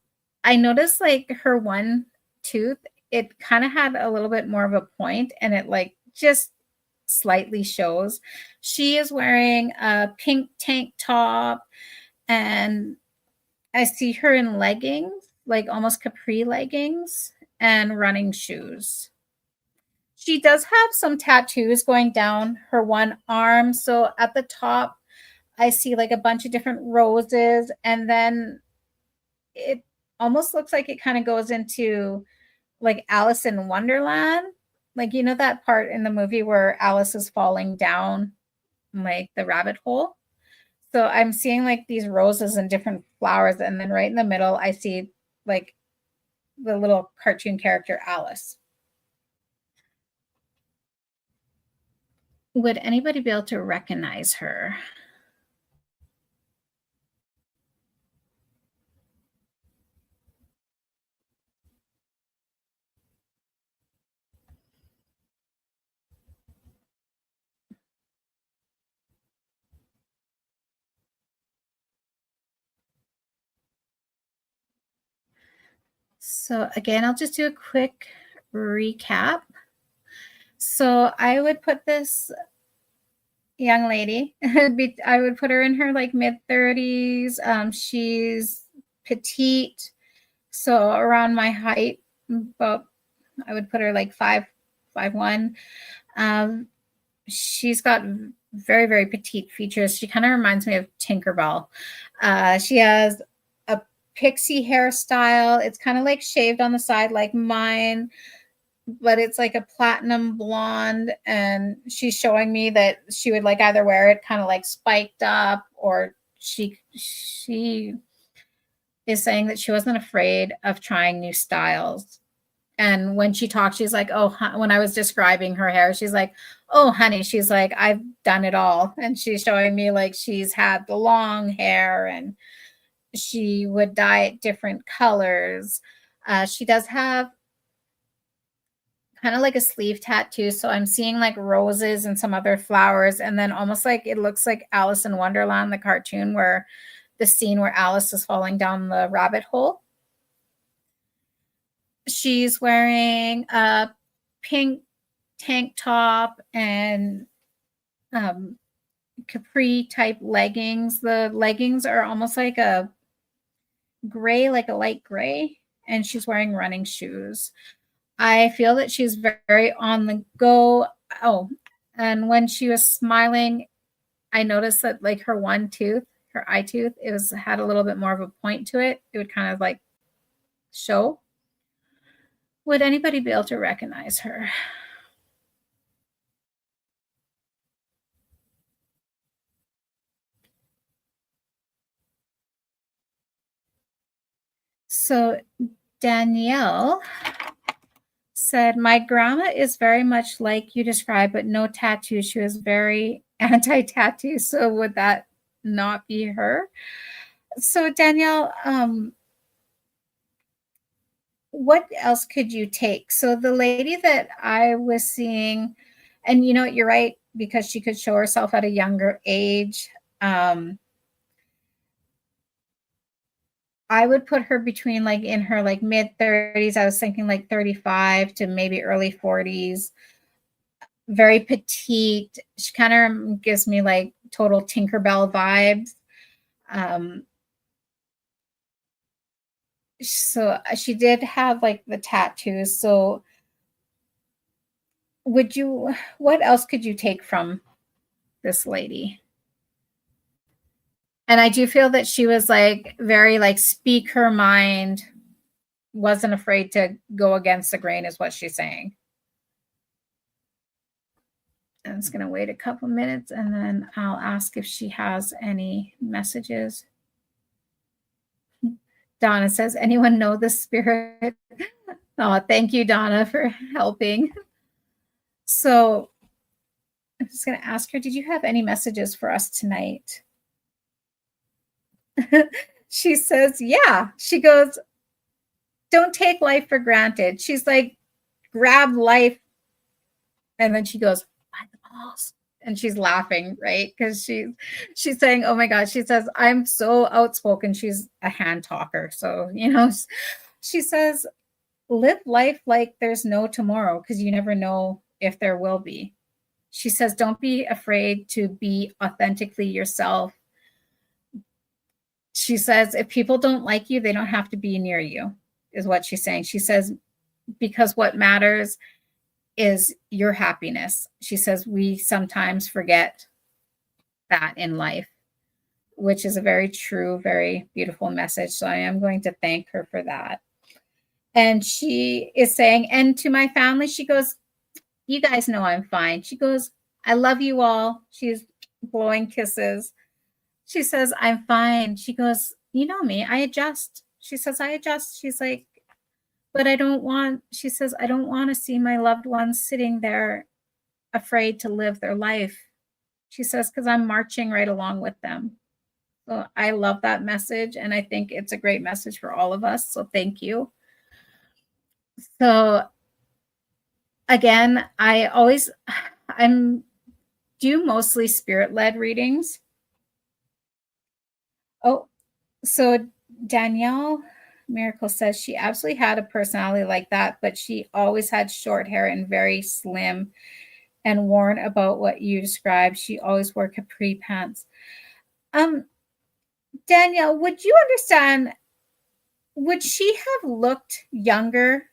I notice like her one tooth, it kind of had a little bit more of a point, and it like just slightly shows. She is wearing a pink tank top, and I see her in leggings, like almost capri leggings, and running shoes. She does have some tattoos going down her one arm. So at the top, I see like a bunch of different roses, and then it almost looks like it kind of goes into like Alice in Wonderland. Like, that part in the movie where Alice is falling down like the rabbit hole. So I'm seeing like these roses and different flowers. And then right in the middle, I see like the little cartoon character Alice. Would anybody be able to recognize her? So again, I'll just do a quick recap. So I would put this young lady, I would put her in her like mid-30s. She's petite, so around my height, but I would put her like 5'1". She's got very, very petite features. She kind of reminds me of Tinkerbell. She has a pixie hairstyle. It's kind of like shaved on the side like mine, but it's like a platinum blonde. And she's showing me that she would like either wear it kind of like spiked up, or she is saying that she wasn't afraid of trying new styles. And when she talked, she's like, oh, when I was describing her hair, she's like, oh, honey, she's like, I've done it all. And she's showing me like she's had the long hair, and she would dye it different colors. She does have kind of like a sleeve tattoo. So I'm seeing like roses and some other flowers. And then almost like it looks like Alice in Wonderland, the cartoon, where the scene where Alice is falling down the rabbit hole. She's wearing a pink tank top and capri type leggings. The leggings are almost like a gray, like a light gray, and she's wearing running shoes. I feel that she's very on the go. Oh, and when she was smiling, I noticed that like her one tooth, her eye tooth, had a little bit more of a point to it. It would kind of like show. Would anybody be able to recognize her? So Danielle said, my grandma is very much like you described, but no tattoo. She was very anti-tattoo. So would that not be her? So Danielle, what else could you take? So the lady that I was seeing, and you know, you're right, because she could show herself at a younger age. I would put her between like in her like mid 30s. I was thinking like 35 to maybe early 40s. Very petite. She kind of gives me like total Tinkerbell vibes. So she did have like the tattoos. So what else could you take from this lady? And I do feel that she was like very like speak her mind, wasn't afraid to go against the grain, is what she's saying. I'm just going to wait a couple minutes and then I'll ask if she has any messages. Donna says, anyone know the spirit? Oh, thank you, Donna, for helping. So I'm just going to ask her, did you have any messages for us tonight? She says, yeah. She goes, don't take life for granted. She's like, grab life. And then she goes, by the balls. And she's laughing, right? Because she's saying, oh my God, she says, I'm so outspoken. She's a hand talker. So, you know, she says, live life like there's no tomorrow, because you never know if there will be. She says, don't be afraid to be authentically yourself. She says, if people don't like you, they don't have to be near you, is what she's saying. She says, because what matters is your happiness. She says, we sometimes forget that in life, which is a very true, very beautiful message. So I am going to thank her for that. And she is saying, and to my family, she goes, you guys know I'm fine. She goes, I love you all. She's blowing kisses. She says, I'm fine. She goes, you know me, I adjust. She says, I adjust. She's like, but she says, I don't want to see my loved ones sitting there afraid to live their life. She says, because I'm marching right along with them. So I love that message. And I think it's a great message for all of us. So thank you. So again, I'm do mostly spirit-led readings. Oh, so Danielle Miracle says she absolutely had a personality like that, but she always had short hair and very slim and worn about what you described. She always wore capri pants. Danielle, would you understand, would she have looked younger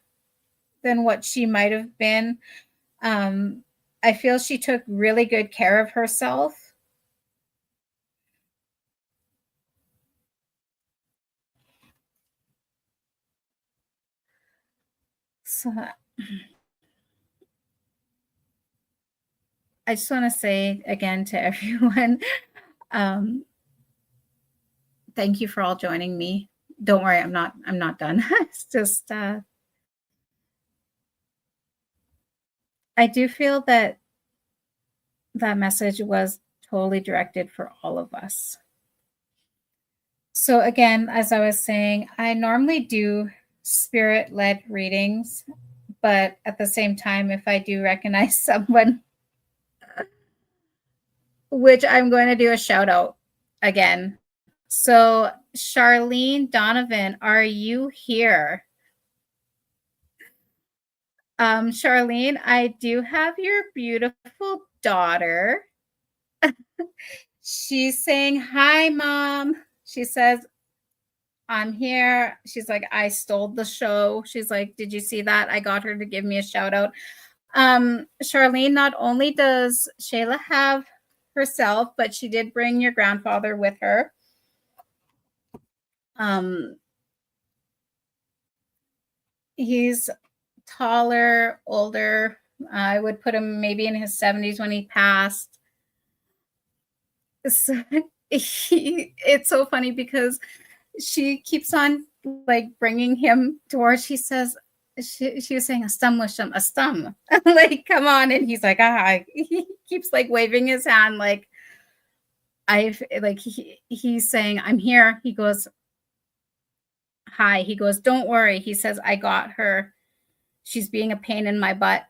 than what she might have been? I feel she took really good care of herself. So I just want to say again to everyone, um, thank you for all joining me. Don't worry, I'm not done. It's just I do feel that that message was totally directed for all of us. So again, as I was saying, I normally do spirit-led readings, but at the same time, if I do recognize someone, which I'm going to do a shout out again. So Charlene Donovan, are you here? Charlene, I do have your beautiful daughter. She's saying, hi, Mom. She says, I'm here. She's like, I stole the show. She's like, did you see that? I got her to give me a shout out. Charlene, not only does Shayla have herself, but she did bring your grandfather with her. He's taller, older. I would put him maybe in his 70s when he passed. So it's so funny because she keeps on like bringing him towards. She says she was saying a stum, like come on, and he's like he keeps like waving his hand like he's saying I'm here. He goes hi. He goes don't worry. He says I got her. She's being a pain in my butt,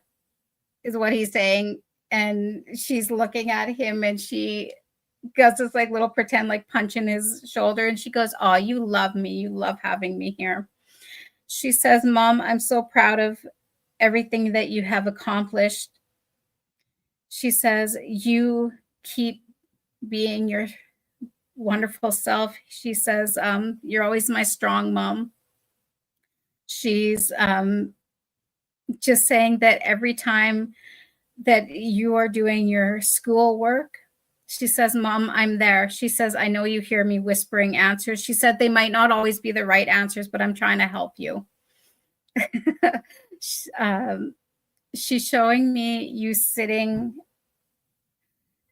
is what he's saying. And she's looking at him and she does this like little pretend like punch in his shoulder. And she goes, oh, you love me. You love having me here. She says, Mom, I'm so proud of everything that you have accomplished. She says, you keep being your wonderful self. She says, you're always my strong mom. She's just saying that every time that you are doing your school work, she says, Mom, I'm there. She says, I know you hear me whispering answers. She said, they might not always be the right answers, but I'm trying to help you. She's showing me you sitting,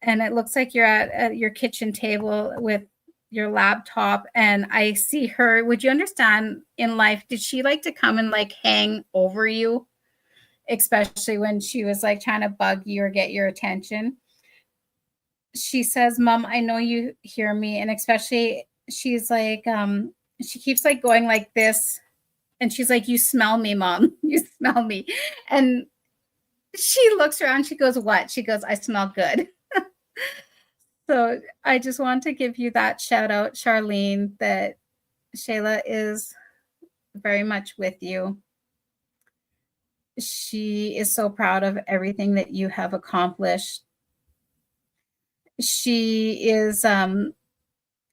and it looks like you're at your kitchen table with your laptop, and I see her. Would you understand in life, did she like to come and like hang over you, especially when she was like trying to bug you or get your attention? She says, Mom, I know you hear me. And especially she's like, she keeps like going like this. And she's like, you smell me, Mom. You smell me. And she looks around. She goes, what? She goes, I smell good. So I just want to give you that shout out, Charlene, that Shayla is very much with you. She is so proud of everything that you have accomplished. She is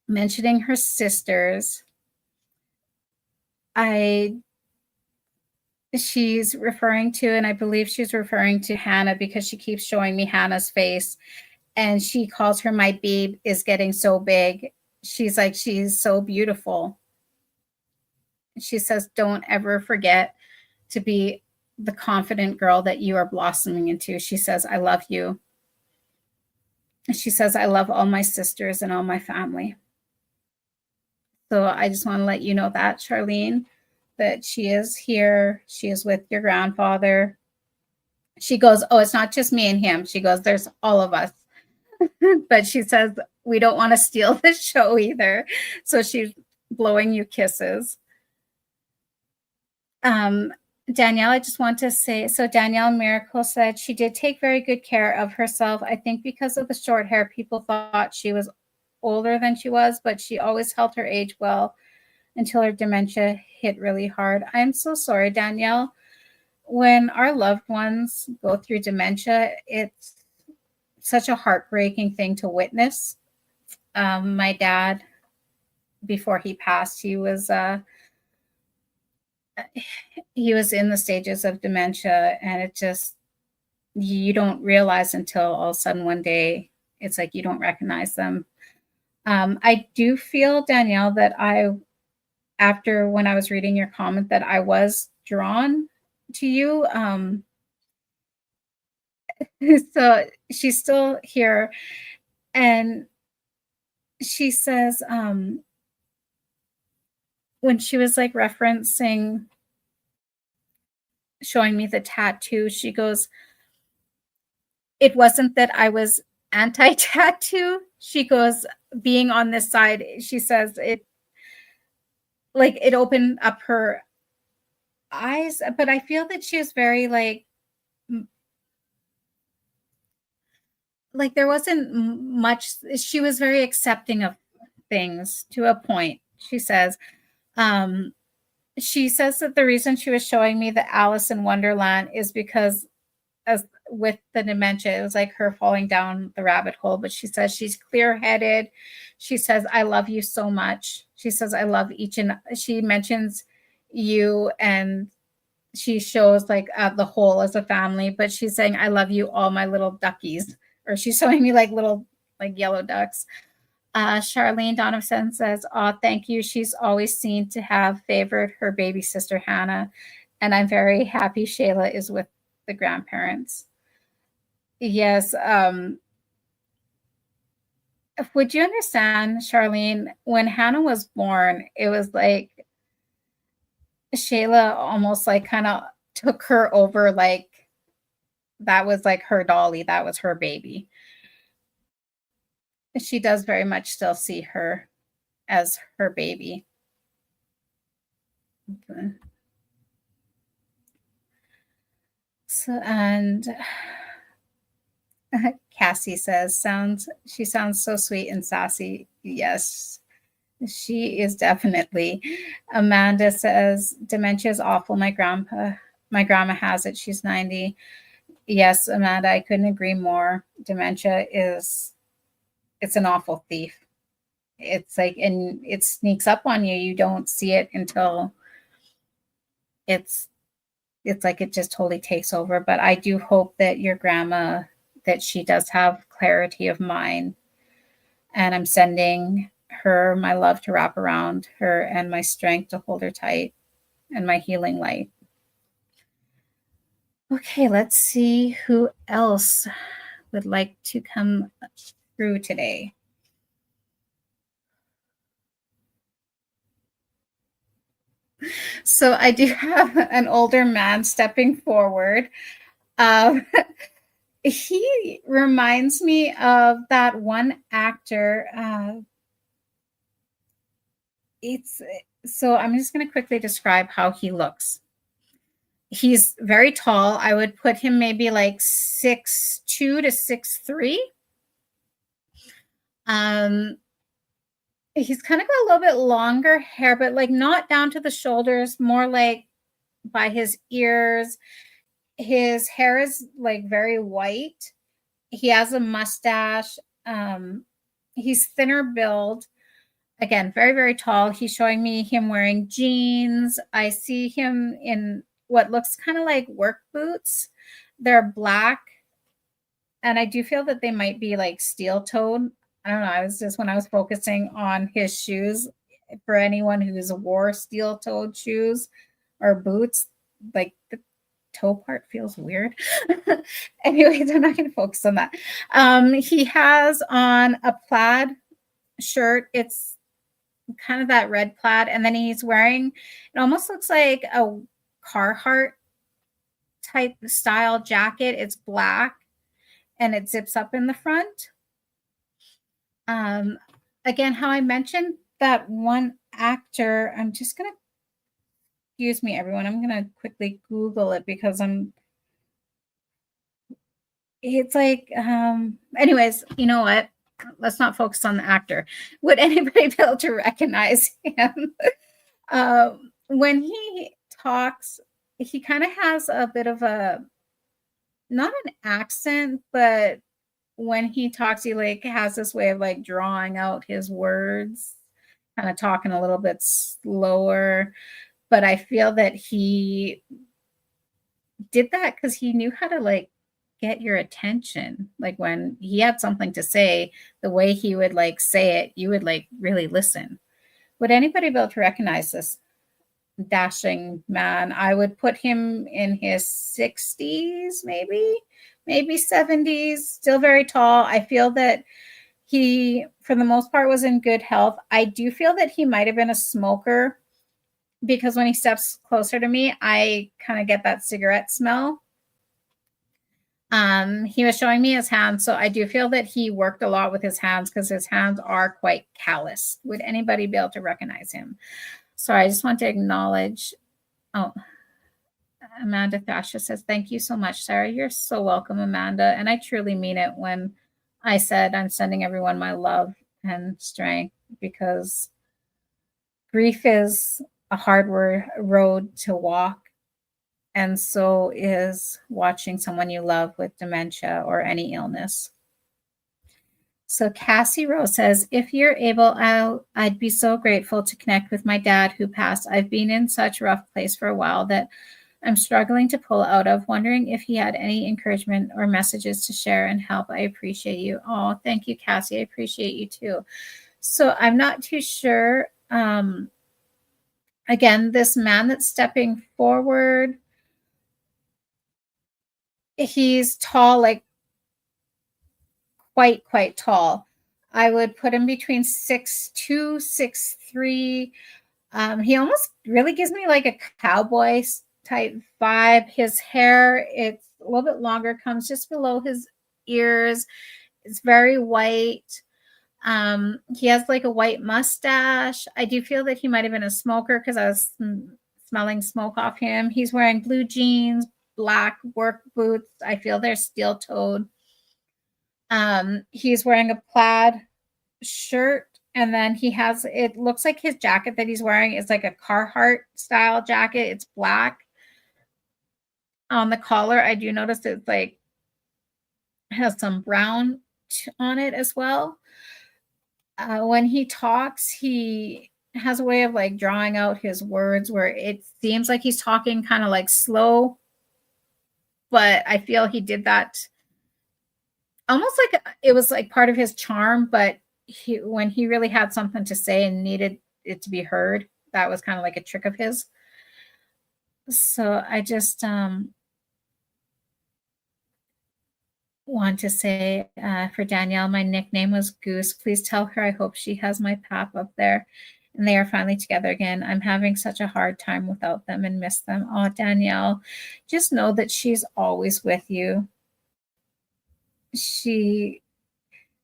mentioning her sisters. She's referring to, and I believe she's referring to Hannah because she keeps showing me Hannah's face, and she calls her my babe is getting so big. She's like, she's so beautiful. She says, don't ever forget to be the confident girl that you are blossoming into. She says, I love you. She says, I love all my sisters and all my family. So I just want to let you know that, Charlene, that she is here. She is with your grandfather. She goes, oh, it's not just me and him. She goes, there's all of us. But she says, we don't want to steal the show either. So she's blowing you kisses. Danielle, I just want to say, so Danielle Miracle said she did take very good care of herself. I think because of the short hair, people thought she was older than she was, but she always held her age well until her dementia hit really hard. I'm so sorry, Danielle. When our loved ones go through dementia, it's such a heartbreaking thing to witness. My dad, before he passed, he was in the stages of dementia, and it just, you don't realize until all of a sudden one day it's like you don't recognize them. I do feel, Danielle, that after when I was reading your comment, that I was drawn to you. So she's still here, and she says, when she was like referencing showing me the tattoo, she goes, it wasn't that I was anti-tattoo. She goes, being on this side, she says it like it opened up her eyes, but I feel that she was very like there wasn't much. She was very accepting of things to a point. Um she says that the reason she was showing me the Alice in Wonderland is because, as with the dementia, it was like her falling down the rabbit hole. But she says she's clear-headed. She says, I love you so much. She says, I love each, and she mentions you, and she shows like the whole as a family, but she's saying, I love you, all my little duckies. Or she's showing me like little like yellow ducks. Charlene Donovan says, oh, thank you. She's always seemed to have favored her baby sister, Hannah. And I'm very happy Shayla is with the grandparents. Yes. Would you understand, Charlene, when Hannah was born, it was like Shayla almost like kind of took her over, like that was like her dolly, that was her baby. She does very much still see her as her baby. Okay. So, and Cassie says, she sounds so sweet and sassy. Yes, she is definitely. Amanda says, dementia is awful. My grandma has it. She's 90. Yes, Amanda, I couldn't agree more. Dementia it's an awful thief. It's like, and it sneaks up on you. You don't see it until it's like it just totally takes over. But I do hope that your grandma, that she does have clarity of mind. And I'm sending her my love to wrap around her, and my strength to hold her tight, and my healing light. Okay, let's see who else would like to come through today. So I do have an older man stepping forward. Um, he reminds me of that one actor. So I'm just going to quickly describe how he looks. He's very tall. I would put him maybe like 6'2" to 6'3". He's kind of got a little bit longer hair, but like not down to the shoulders, more like by his ears. His hair is like very white. He has a mustache. He's thinner build. Again, very, very tall. He's showing me him wearing jeans. I see him in what looks kind of like work boots. They're black. And I do feel that they might be like steel-toed. I don't know. I was just, when I was focusing on his shoes, for anyone who's wore steel-toed shoes or boots, like the toe part feels weird. Anyways, I'm not going to focus on that. He has on a plaid shirt. It's kind of that red plaid, and then he's wearing, it almost looks like a Carhartt type style jacket. It's black and it zips up in the front. Again, how I mentioned that one actor, I'm just gonna, excuse me everyone, I'm gonna quickly Google it because it's like, anyways, you know what? Let's not focus on the actor. Would anybody be able to recognize him? When he talks, he kind of has a bit of a, not an accent, but when he talks, he like has this way of like drawing out his words, kind of talking a little bit slower. But I feel that he did that because he knew how to like get your attention. Like when he had something to say, the way he would like say it, you would like really listen. Would anybody be able to recognize this dashing man. I would put him in his 60s, maybe 70s, still very tall. I feel that he, for the most part, was in good health. I do feel that he might have been a smoker because when he steps closer to me, I kind of get that cigarette smell. He was showing me his hands, so I do feel that he worked a lot with his hands because his hands are quite callous. Would anybody be able to recognize him? Sorry, I just want to acknowledge. Oh, Amanda Thasha says, thank you so much, Sarah. You're so welcome, Amanda. And I truly mean it when I said I'm sending everyone my love and strength, because grief is a hard road to walk. And so is watching someone you love with dementia or any illness. So Cassie Rose says, if you're able, I'd be so grateful to connect with my dad who passed. I've been in such a rough place for a while that I'm struggling to pull out of, wondering if he had any encouragement or messages to share and help. I appreciate you. Oh, thank you, Cassie. I appreciate you too. So I'm not too sure. Again, this man that's stepping forward, he's tall, like quite tall. I would put him between 6'2", 6'3". He almost really gives me like a cowboy type vibe. His hair, it's a little bit longer, comes just below his ears. It's very white. He has like a white mustache. I do feel that he might have been a smoker because I was smelling smoke off him. He's wearing blue jeans, black work boots. I feel they're steel-toed. He's wearing a plaid shirt, and then he has, it looks like his jacket that he's wearing is like a Carhartt style jacket. It's black. On the collar, I do notice it's like has some brown on it as well. When he talks, he has a way of like drawing out his words where it seems like he's talking kind of like slow, but I feel he did that almost like it was like part of his charm, but when he really had something to say and needed it to be heard, that was kind of like a trick of his. So I just want to say for Danielle, my nickname was Goose. Please tell her I hope she has my pap up there and they are finally together again. I'm having such a hard time without them and miss them. Oh, Danielle, just know that she's always with you. She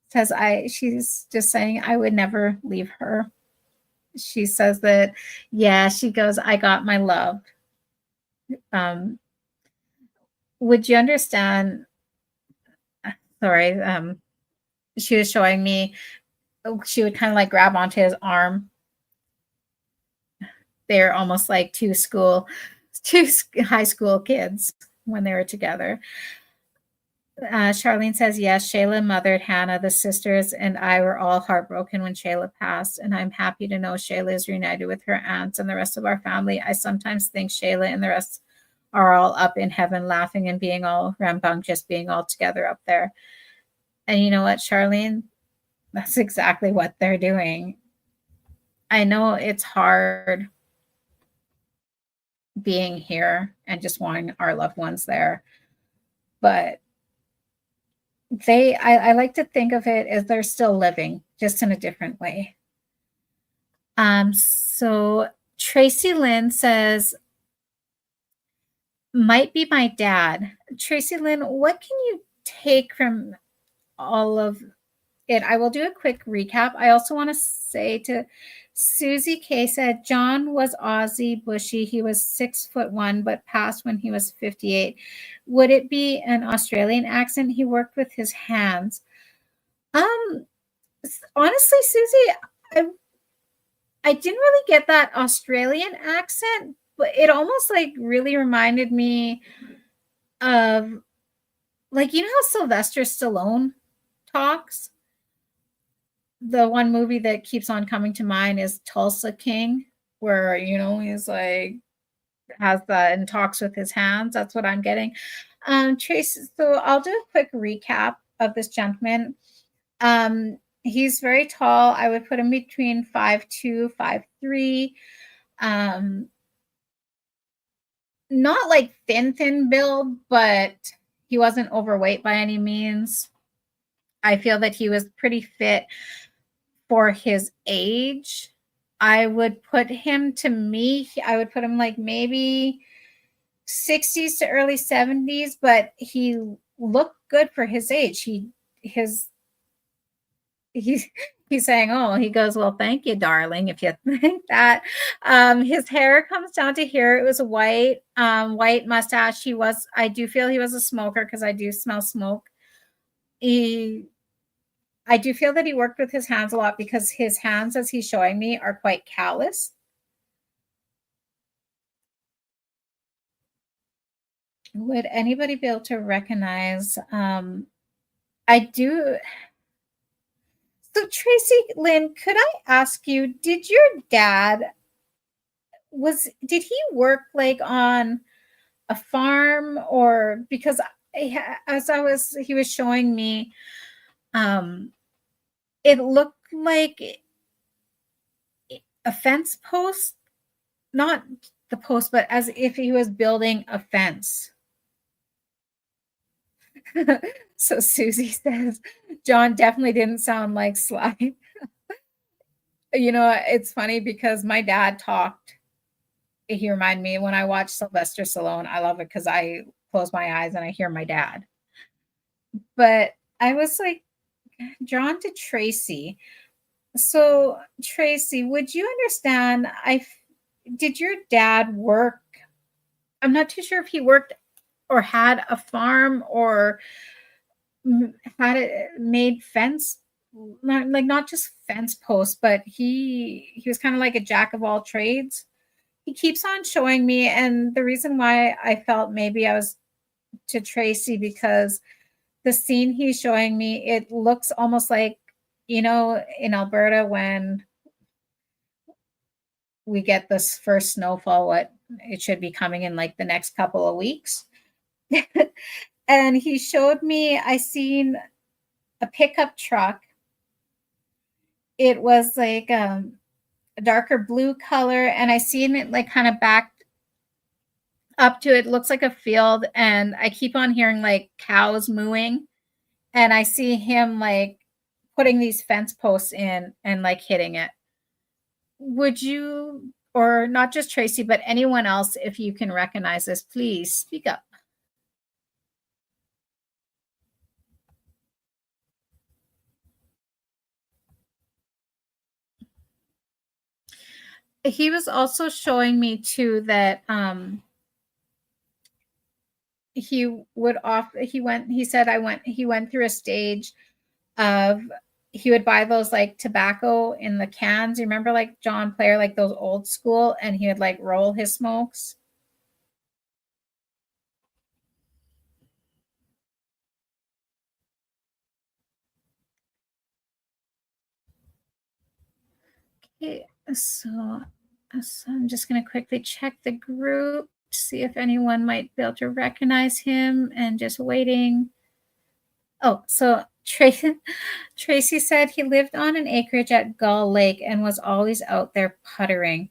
says she's just saying I would never leave her. She says that, yeah, she goes, I got my love. Would you understand? Sorry, she was showing me, she would kind of like grab onto his arm. They're almost like two high school kids when they were together. Charlene says, yes, Shayla mothered Hannah. The sisters and I were all heartbroken when Shayla passed, and I'm happy to know Shayla is reunited with her aunts and the rest of our family. I sometimes think Shayla and the rest are all up in heaven laughing and being all rambunctious, being all together up there. And you know what, Charlene? That's exactly what they're doing. I know it's hard being here and just wanting our loved ones there, but I like to think of it as they're still living, just in a different way. So Tracy Lynn says, might be my dad. Tracy Lynn, what can you take from all of it? I will do a quick recap. I also want to say to Susie K said, John was Aussie bushy. He was 6'1", but passed when he was 58. Would it be an Australian accent? He worked with his hands. Honestly, Susie, I didn't really get that Australian accent, but it almost like really reminded me of, like, you know how Sylvester Stallone talks? The one movie that keeps on coming to mind is Tulsa King, where, you know, he's like, has that and talks with his hands. That's what I'm getting. Trace, so I'll do a quick recap of this gentleman. He's very tall. I would put him between 5'2", 5'3". not like thin build, but he wasn't overweight by any means. I feel that he was pretty fit for his age. I would put him, to me, I would put him like maybe 60s to early 70s, but he looked good for his age. His he's he's saying, oh, he goes, well, thank you, darling, if you think that. His hair comes down to here. It was a white mustache. I do feel he was a smoker because I do smell smoke. I do feel that he worked with his hands a lot because his hands, as he's showing me, are quite callous. Would anybody be able to recognize? I do. So, Tracy Lynn, could I ask you, did he work like on a farm, or because he was showing me, it looked like a fence post, not the post, but as if he was building a fence. So Susie says, John definitely didn't sound like Sly. It's funny because my dad talked. He reminded me when I watch Sylvester Stallone. I love it because I close my eyes and I hear my dad. But I was like drawn to Tracy. So Tracy, would you understand? Did your dad work? I'm not too sure if he worked or had a farm or had it made fence, not just fence posts, but he was kind of like a jack of all trades. He keeps on showing me, and the reason why I felt maybe I was to Tracy, because the scene he's showing me, it looks almost like, in Alberta when we get this first snowfall, what it should be coming in like the next couple of weeks. And he showed me, I seen a pickup truck. It was like a darker blue color, and I seen it like kind of backed up to it. Looks like a field, and I keep on hearing like cows mooing, and I see him like putting these fence posts in and like hitting it. Would you, or not just Tracy, but anyone else, if you can recognize this, please speak up. He was also showing me too that he went through a stage of, he would buy those like tobacco in the cans. You remember like John Player, like those old school, and he would like roll his smokes. Okay, so I'm just going to quickly check the group to see if anyone might be able to recognize him, and just waiting. Oh, so Tracy said he lived on an acreage at Gull Lake and was always out there puttering.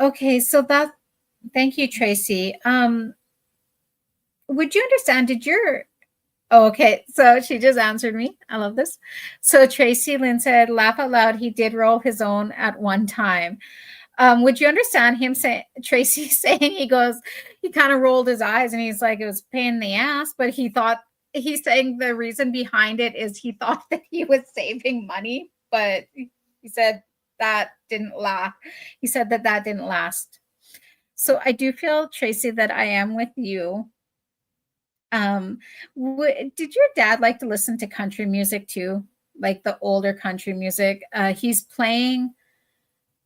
Okay, so thank you, Tracy. Would you understand? Oh, okay, so she just answered me. I love this. So Tracy Lynn said, laugh out loud, he did roll his own at one time. Would you understand him saying, Tracy saying, he kind of rolled his eyes and he's like, it was a pain in the ass, but he's saying the reason behind it is he thought that he was saving money, but he said that didn't last. He said that didn't last. So I do feel, Tracy, that I am with you. Did your dad like to listen to country music too? Like the older country music? He's playing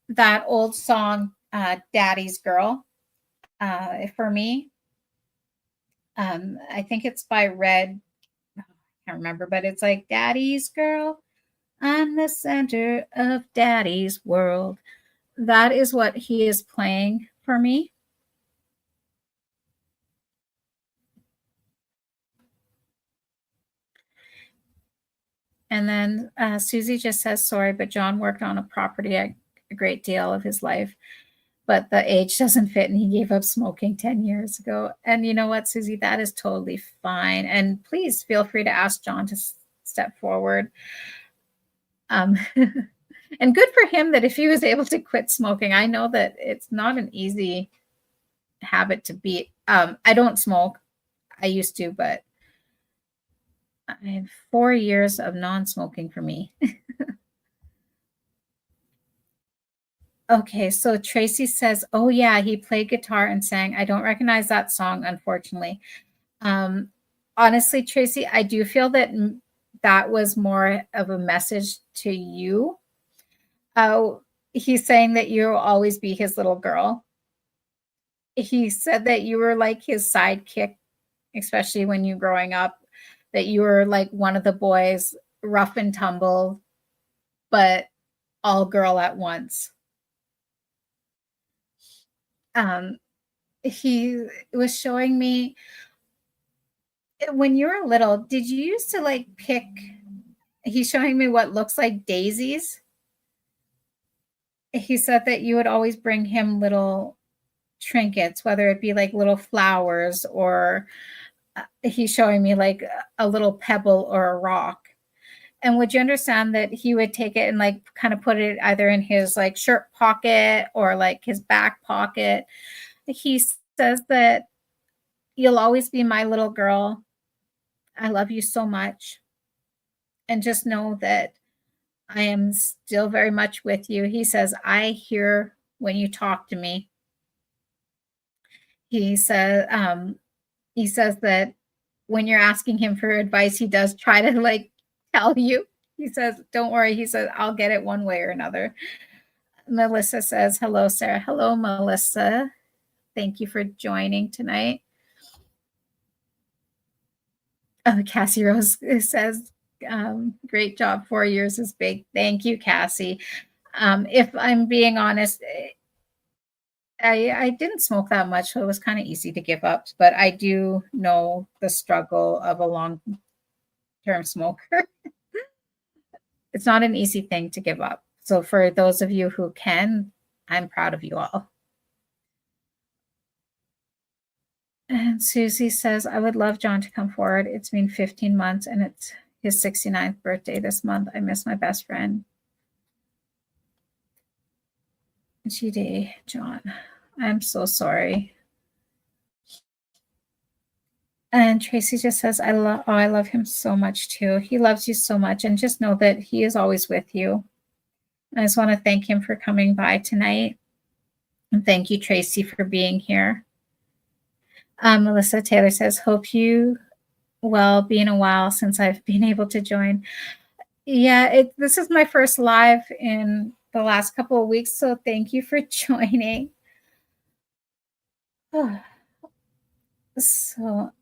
that old song, Daddy's Girl, for me. I think it's by Red. I can't remember, but it's like Daddy's Girl. I'm the center of Daddy's world. That is what he is playing for me. And then Susie just says, sorry, but John worked on a property a great deal of his life. but the age doesn't fit, and he gave up smoking 10 years ago. And you know what, Susie, that is totally fine. And please feel free to ask John to step forward. And good for him that if he was able to quit smoking. I know that it's not an easy habit to beat. I don't smoke. I used to, but I have 4 years of non-smoking for me. Okay, so Tracy says, oh yeah, he played guitar and sang. I don't recognize that song, unfortunately. Honestly, Tracy, I do feel that that was more of a message to you. He's saying that you'll always be his little girl. He said that you were like his sidekick, especially when you growing up, that you were like one of the boys, rough and tumble, but all girl at once. He was showing me when you were little, did you used to like pick? He's showing me what looks like daisies. He said that you would always bring him little trinkets, whether it be like little flowers or he's showing me like a little pebble or a rock. And would you understand that he would take it and like kind of put it either in his like shirt pocket or like his back pocket? He says that you'll always be my little girl. I love you so much. And just know that I am still very much with you. He says, I hear when you talk to me. He says that when you're asking him for advice, he does try to like tell you. He says, don't worry. He says, I'll get it one way or another. Melissa says, hello, Sarah. Hello, Melissa. Thank you for joining tonight. Cassie Rose says, great job. 4 years is big. Thank you, Cassie. If I'm being honest, I didn't smoke that much, so it was kind of easy to give up. But I do know the struggle of a long-term smoker. It's not an easy thing to give up. So for those of you who can, I'm proud of you all. And Susie says, I would love John to come forward. It's been 15 months and it's his 69th birthday this month. I miss my best friend. GD, John. I'm so sorry. And Tracy just says, I love him so much too. He loves you so much. And just know that he is always with you. And I just want to thank him for coming by tonight. And thank you, Tracy, for being here. Melissa Taylor says, hope you well, been a while since I've been able to join. Yeah, this is my first live in the last couple of weeks, so thank you for joining. So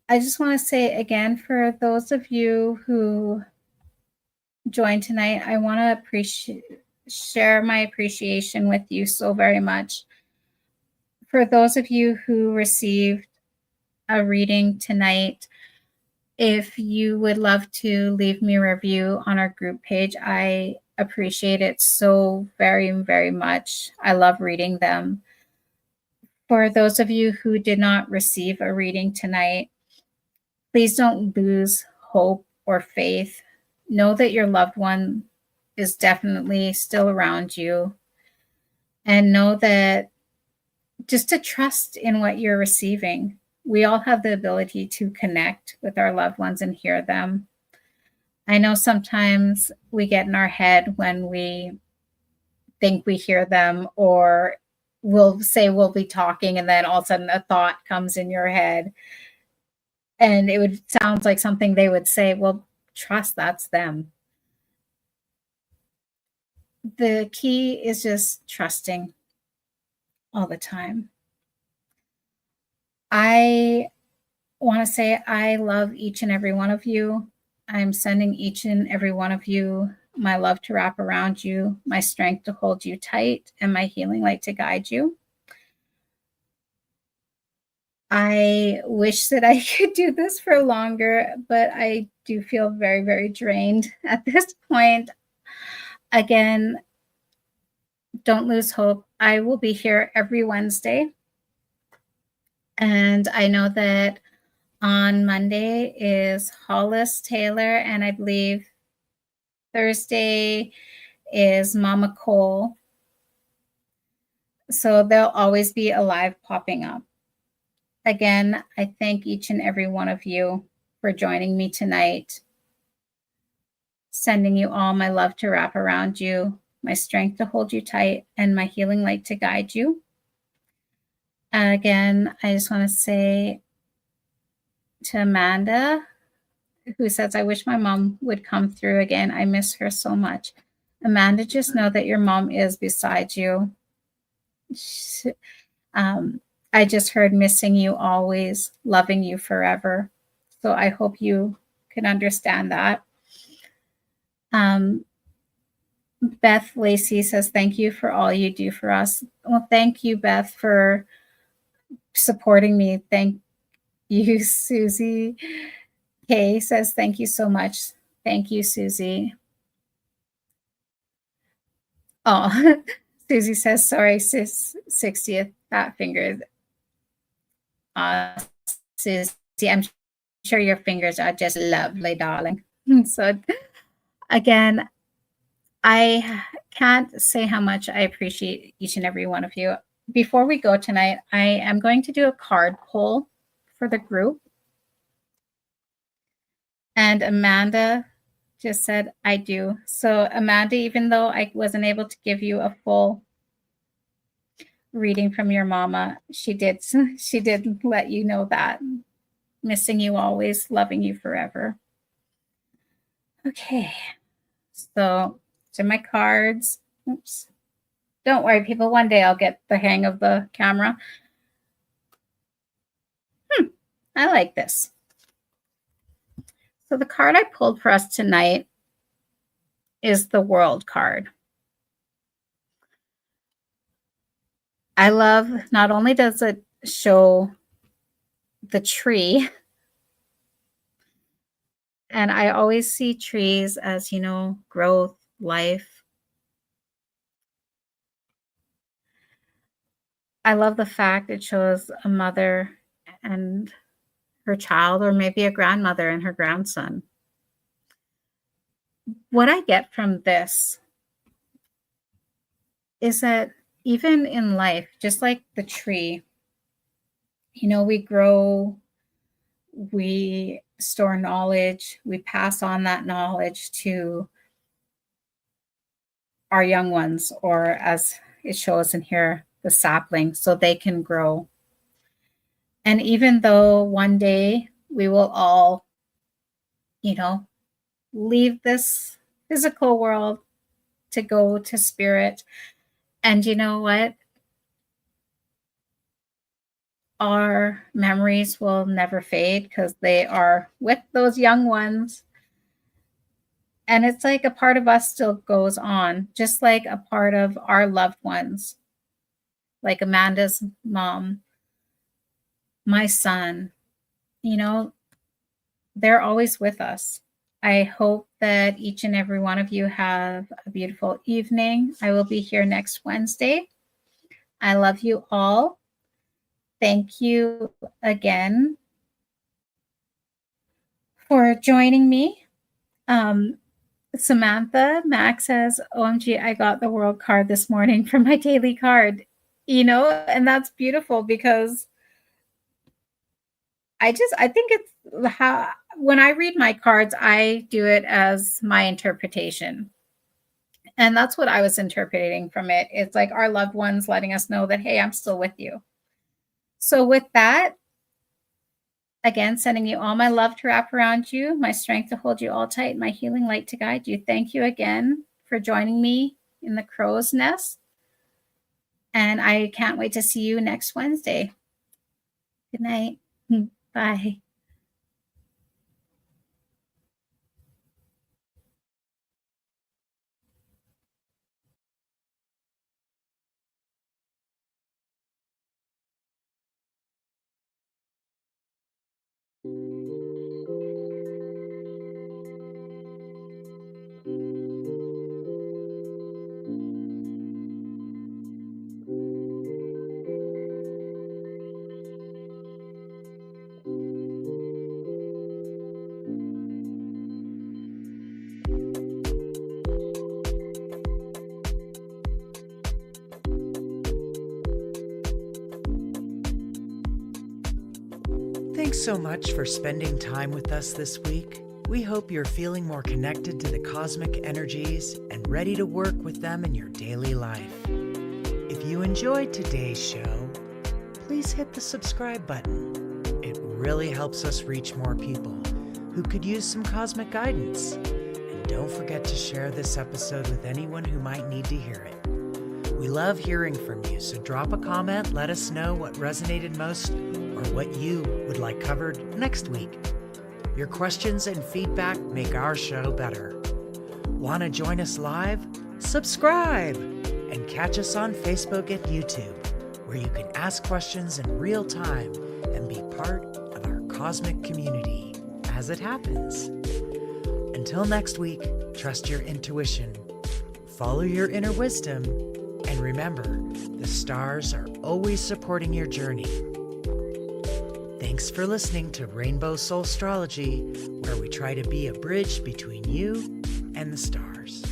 I just want to say again, for those of you who joined tonight, I want to share my appreciation with you so very much. For those of you who received a reading tonight, if you would love to leave me a review on our group page, I appreciate it so very, very much. I love reading them. For those of you who did not receive a reading tonight, please don't lose hope or faith. Know that your loved one is definitely still around you. And know that just to trust in what you're receiving. We all have the ability to connect with our loved ones and hear them. I know sometimes we get in our head when we think we hear them, or we'll say we'll be talking and then all of a sudden a thought comes in your head and it would sound like something they would say. Well, trust that's them. The key is just trusting all the time. I want to say I love each and every one of you. I'm sending each and every one of you my love to wrap around you, my strength to hold you tight, and my healing light to guide you. I wish that I could do this for longer, but I do feel very, very drained at this point. Again, don't lose hope. I will be here every Wednesday. And I know that on Monday is Hollis Taylor, and I believe Thursday is Mama Cole. So they'll always be alive popping up. Again, I thank each and every one of you for joining me tonight. Sending you all my love to wrap around you, my strength to hold you tight, and my healing light to guide you. And again, I just want to say to Amanda, who says, I wish my mom would come through again. I miss her so much. Amanda, just know that your mom is beside you. I just heard missing you always, loving you forever. So I hope you can understand that. Beth Lacey says, thank you for all you do for us. Well, thank you, Beth, for supporting me. Thank you, Susie. Kay says, thank you so much. Thank you, Susie. Oh, Susie says, sorry, sis, 60th fat fingers. Susie, I'm sure your fingers are just lovely, darling. So again, I can't say how much I appreciate each and every one of you. Before we go tonight, I am going to do a card pull for the group. And Amanda just said, I do. So Amanda, even though I wasn't able to give you a full reading from your mama, she did let you know that. Missing you always, loving you forever. Okay. So my cards. Oops. Don't worry, people. One day I'll get the hang of the camera. I like this. So the card I pulled for us tonight is the World card. I love, not only does it show the tree, and I always see trees as, growth, life. I love the fact it shows a mother and her child, or maybe a grandmother and her grandson. What I get from this is that even in life, just like the tree, we grow, we store knowledge, we pass on that knowledge to our young ones, or as it shows in here, the sapling, so they can grow. And even though one day we will all, leave this physical world to go to spirit, and you know what? Our memories will never fade because they are with those young ones. And it's like a part of us still goes on, just like a part of our loved ones, like Amanda's mom, my son, they're always with us. I hope that each and every one of you have a beautiful evening. I will be here next Wednesday. I love you all. Thank you again for joining me. Samantha Max says, OMG, I got the world card this morning for my daily card, and that's beautiful because I think it's how, when I read my cards, I do it as my interpretation. And that's what I was interpreting from it. It's like our loved ones letting us know that, hey, I'm still with you. So with that, again, sending you all my love to wrap around you, my strength to hold you all tight, my healing light to guide you. Thank you again for joining me in the crow's nest. And I can't wait to see you next Wednesday. Good night. Bye. Thanks so much for spending time with us this week. We hope you're feeling more connected to the cosmic energies and ready to work with them in your daily life. If you enjoyed today's show, please hit the subscribe button. It really helps us reach more people who could use some cosmic guidance. And don't forget to share this episode with anyone who might need to hear it. We love hearing from you, so drop a comment, let us know what resonated most or what you would like covered next week. Your questions and feedback make our show better. Want to join us live? Subscribe! And catch us on Facebook and YouTube, where you can ask questions in real time and be part of our cosmic community as it happens. Until next week, trust your intuition, follow your inner wisdom, and remember, the stars are always supporting your journey. Thanks for listening to Rainbow Soul Astrology, where we try to be a bridge between you and the stars.